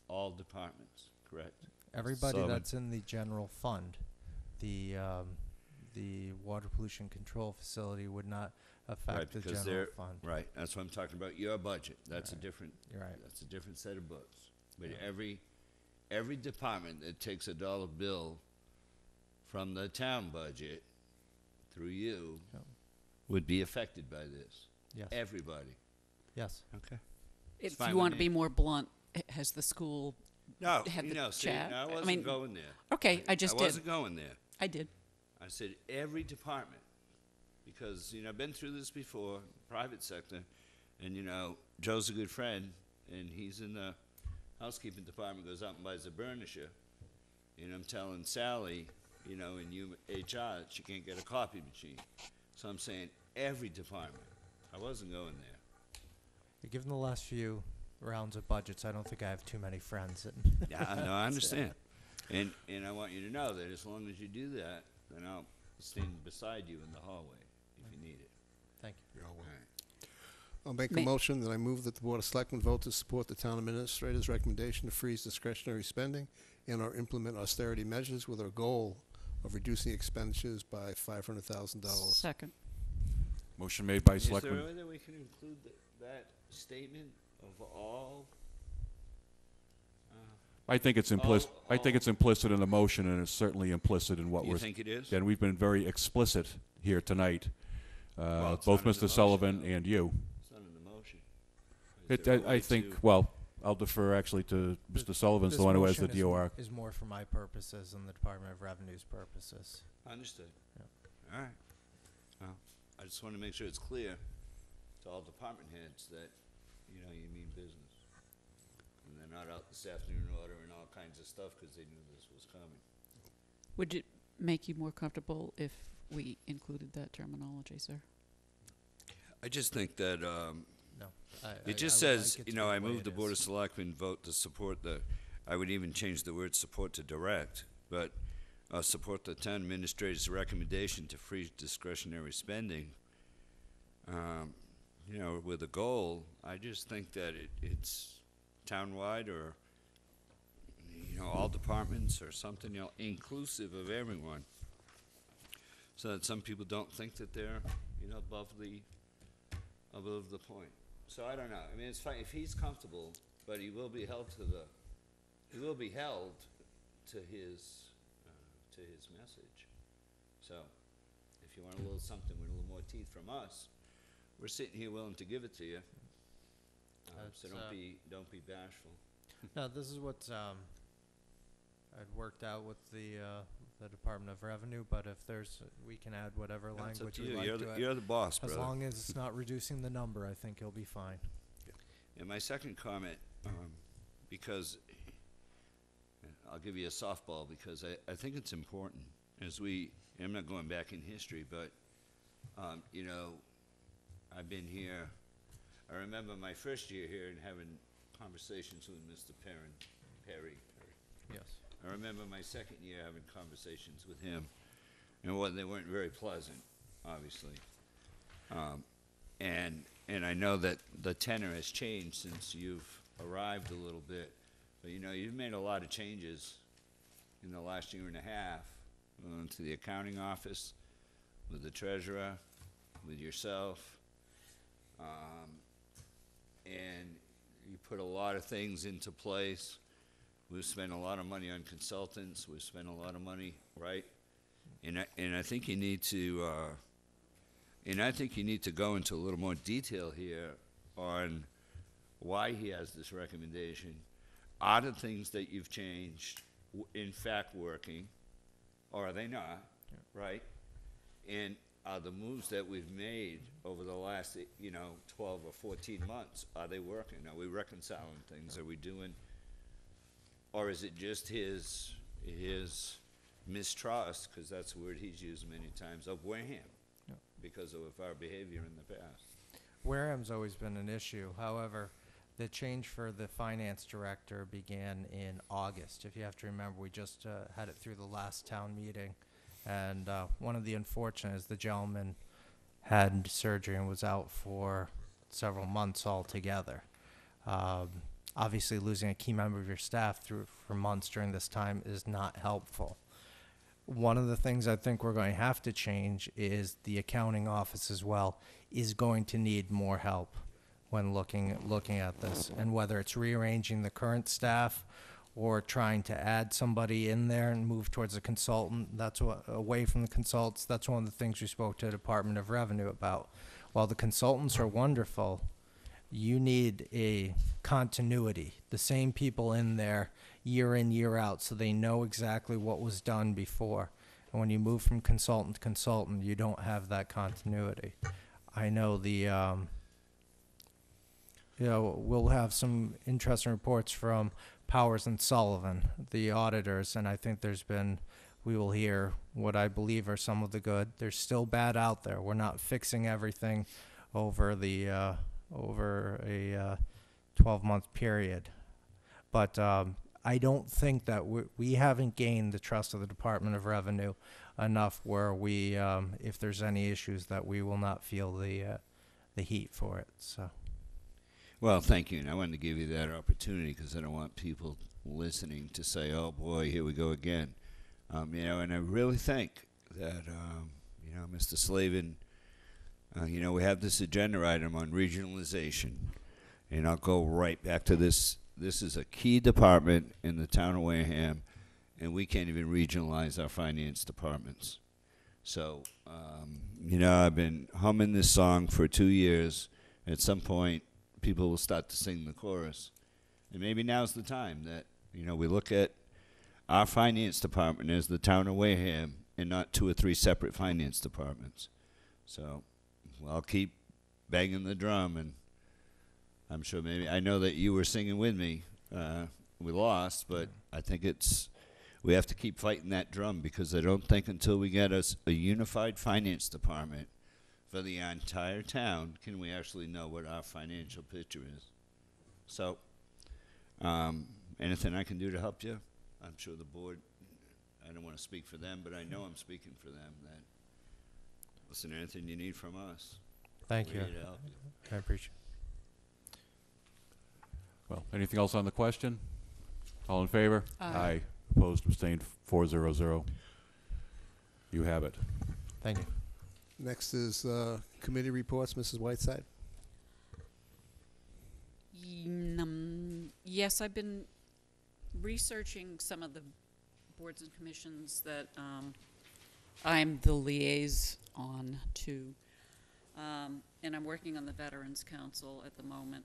All departments, correct? Everybody So- that's in the general fund, the water pollution control facility would not affect Right, the because general they're- fund. Right, that's what I'm talking about, your budget. That's a Right. different, You're right. that's a different set of books. But Yeah. every department that takes a dollar bill from the town budget through you Yep. would be affected by this. Yes. Everybody. Yes. Okay. If fine you with want to me. be more blunt, has the school No, had you the know, see, chat? no, I I wasn't mean- going there. Okay, I just I did. wasn't going there. I did. I said every department, because, I've been through this before, private sector, and, Joe's a good friend, and he's in the housekeeping department, goes out and buys a burnisher, and I'm telling Sally, in HR, she can't get a copy machine. So I'm saying every department. I wasn't going there. Given the last few rounds of budgets, I don't think I have too many friends. Yeah, no, I understand. And I want you to know that as long as you do that, then I'll stand beside you in the hallway if you need it. Thank you. All right. I'll make a Ma- motion that I move that the Board of Selectmen vote to support the town administrator's recommendation to freeze discretionary spending and/or implement austerity measures with a goal of reducing expenditures by $500,000. Second. Motion made by Is there a Selectman. way that we can include that statement of all? I think it's implicit. All- I think it's implicit in the motion, and it's certainly implicit in what You we're. think it is? And we've been very explicit here tonight, Well, it's both not in the Mr. Sullivan motion, though. and you. It's not in the motion. Is there a I way think. to- Well, I'll defer actually to Mr. Sullivan's the This one who has the motion is DOR. Is more for my purposes and the Department of Revenue's purposes. Understood. Yeah. All right. Well, I just want to make sure it's clear to all department heads that, you mean business. And they're not out this afternoon ordering all kinds of stuff because they knew this was coming. Would it make you more comfortable if we included that terminology, sir? I just think that, No. I it just would says, like it to be I the way move it the Board of is. Selectmen vote to support I would even change the word support to direct, but support the town administrator's recommendation to freeze discretionary spending, with a goal. I just think that it's townwide or, all departments or something, inclusive of everyone. So that some people don't think that they're, above the point. So I don't know. I mean, it's fine if he's comfortable, but he will be held to his message. So, if you want a little something with a little more teeth from us, we're sitting here willing to give it to you. So That's, don't be bashful. No, this is what I'd worked out with the Department of Revenue, but if we can add whatever That's up language to we you. like You're to the, it. you're the boss, As brother. long as it's not reducing the number, I think he'll be fine. And my second comment, because I'll give you a softball, because I think it's important I'm not going back in history, but, I've been here, I remember my first year here and having conversations with Mr. Perry. Yes. I remember my second year having conversations with him, and they weren't very pleasant, obviously. And I know that the tenor has changed since you've arrived a little bit, but you've made a lot of changes in the last year and a half, to the accounting office, with the treasurer, with yourself, and you put a lot of things into place. We've spent a lot of money on consultants. We've spent a lot of money, right? And I think you need to, go into a little more detail here on why he has this recommendation. Are the things that you've changed in fact working, or are they not, right? And are the moves that we've made over the last, 12 or 14 months, are they working? Are we reconciling things? Are we doing, or is it just his mistrust, because that's a word he's used many times, of Wareham, because of our behavior in the past? Wareham's always been an issue. However, the change for the finance director began in August. If you have to remember, we just had it through the last town meeting. And one of the unfortunate is the gentleman had surgery and was out for several months altogether. Obviously, losing a key member of your staff for months during this time is not helpful. One of the things I think we're going to have to change is the accounting office as well is going to need more help when looking at this, and whether it's rearranging the current staff or trying to add somebody in there and move towards a consultant, away from the consultants. That's one of the things we spoke to the Department of Revenue about. While the consultants are wonderful, you need a continuity, the same people in there year in, year out, so they know exactly what was done before. And when you move from consultant to consultant, you don't have that continuity. I know we'll have some interesting reports from Powers and Sullivan, the auditors, and I think we will hear what I believe are some of the good. There's still bad out there. We're not fixing everything over a 12-month period. But I don't think that we haven't gained the trust of the Department of Revenue enough where we, if there's any issues, that we will not feel the heat for it. So. Well, thank you, and I wanted to give you that opportunity because I don't want people listening to say, "Oh boy, here we go again." And I really think that Mr. Slavin, we have this agenda item on regionalization, and I'll go right back to this. This is a key department in the town of Wareham, and we can't even regionalize our finance departments. So, I've been humming this song for 2 years. At some point, people will start to sing the chorus. And maybe now's the time that, we look at our finance department as the town of Wareham and not 2 or 3 separate finance departments. So I'll keep banging the drum, and I'm sure I know that you were singing with me. We lost, but I think we have to keep fighting that drum, because I don't think until we get us a unified finance department for the entire town can we actually know what our financial picture is. So, anything I can do to help you, I'm sure the board, I don't want to speak for them, but I know I'm speaking for them, that, listen, anything you need from us. Thank you. We're here to help you. I appreciate it. Well, anything else on the question? All in favor? Aye. Opposed, abstained, 400. You have it. Thank you. Next is committee reports. Mrs. Whiteside. Yes, I've been researching some of the boards and commissions that I'm the liaison to, and I'm working on the Veterans Council at the moment.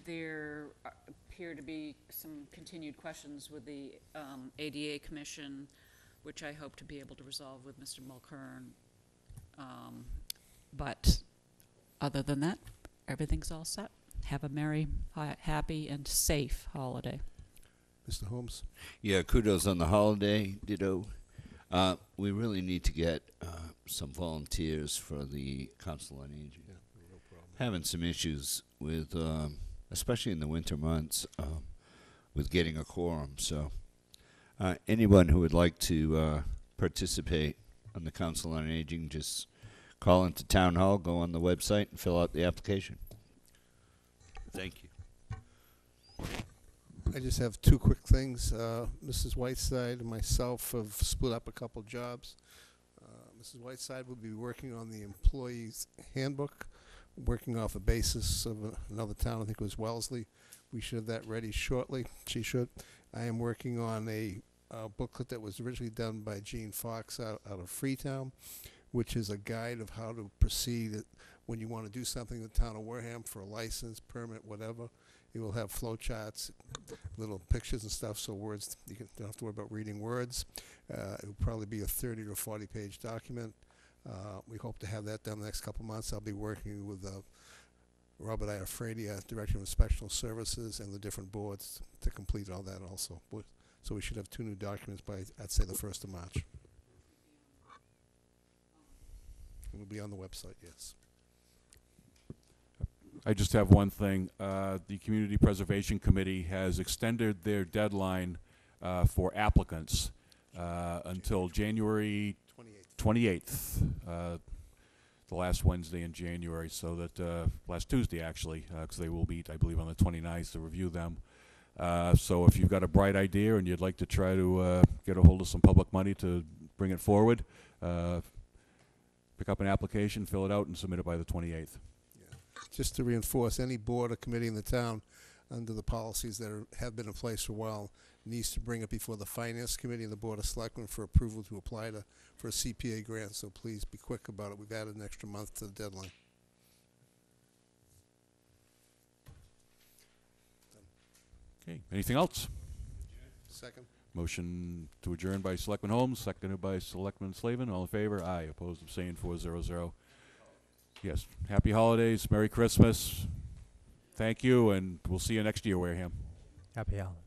There appear to be some continued questions with the ADA Commission, which I hope to be able to resolve with Mr. Mulkern. But other than that, everything's all set. Have a merry, happy, and safe holiday. Mr. Holmes. Yeah, kudos on the holiday, ditto. We really need to get some volunteers for the Council on Aging. Yeah, no problem. Having some issues with, especially in the winter months, with getting a quorum. So anyone who would like to participate on the Council on Aging, just call into Town Hall, go on the website, and fill out the application. Thank you. I just have 2 quick things. Mrs. Whiteside and myself have split up a couple jobs. Mrs. Whiteside will be working on the employee's handbook, working off a basis of another town, I think it was Wellesley. We should have that ready shortly. She should. I am working on a booklet that was originally done by Gene Fox out of Freetown, which is a guide of how to proceed when you want to do something in the town of Wareham for a license, permit, whatever. It will have flow charts, little pictures and stuff, so words, don't have to worry about reading words. It will probably be a 30 to 40 page document. We hope to have that done the next couple months. I'll be working with Robert Iafredi, Director of Inspectional Services, and the different boards to complete all that also. So we should have 2 new documents by, I'd say, the 1st of March. It will be on the website, yes. I just have one thing. The Community Preservation Committee has extended their deadline for applicants until January 28th, the last Wednesday in January, so that last Tuesday actually, because they will meet, I believe, on the 29th to review them. So if you've got a bright idea and you'd like to try to get a hold of some public money to bring it forward, pick up an application, fill it out, and submit it by the 28th. Just to reinforce, any board or committee in the town, under the policies that have been in place for a while, needs to bring it before the Finance Committee and the Board of Selectmen for approval to apply for a CPA grant, so please be quick about it. We've added an extra month to the deadline. Okay, anything else? Second. Motion to adjourn by Selectman Holmes, seconded by Selectman Slavin. All in favor? Aye. Opposed? Abstained? 4-0-0. Yes. Happy holidays. Merry Christmas. Thank you, and we'll see you next year, Wareham. Happy holidays.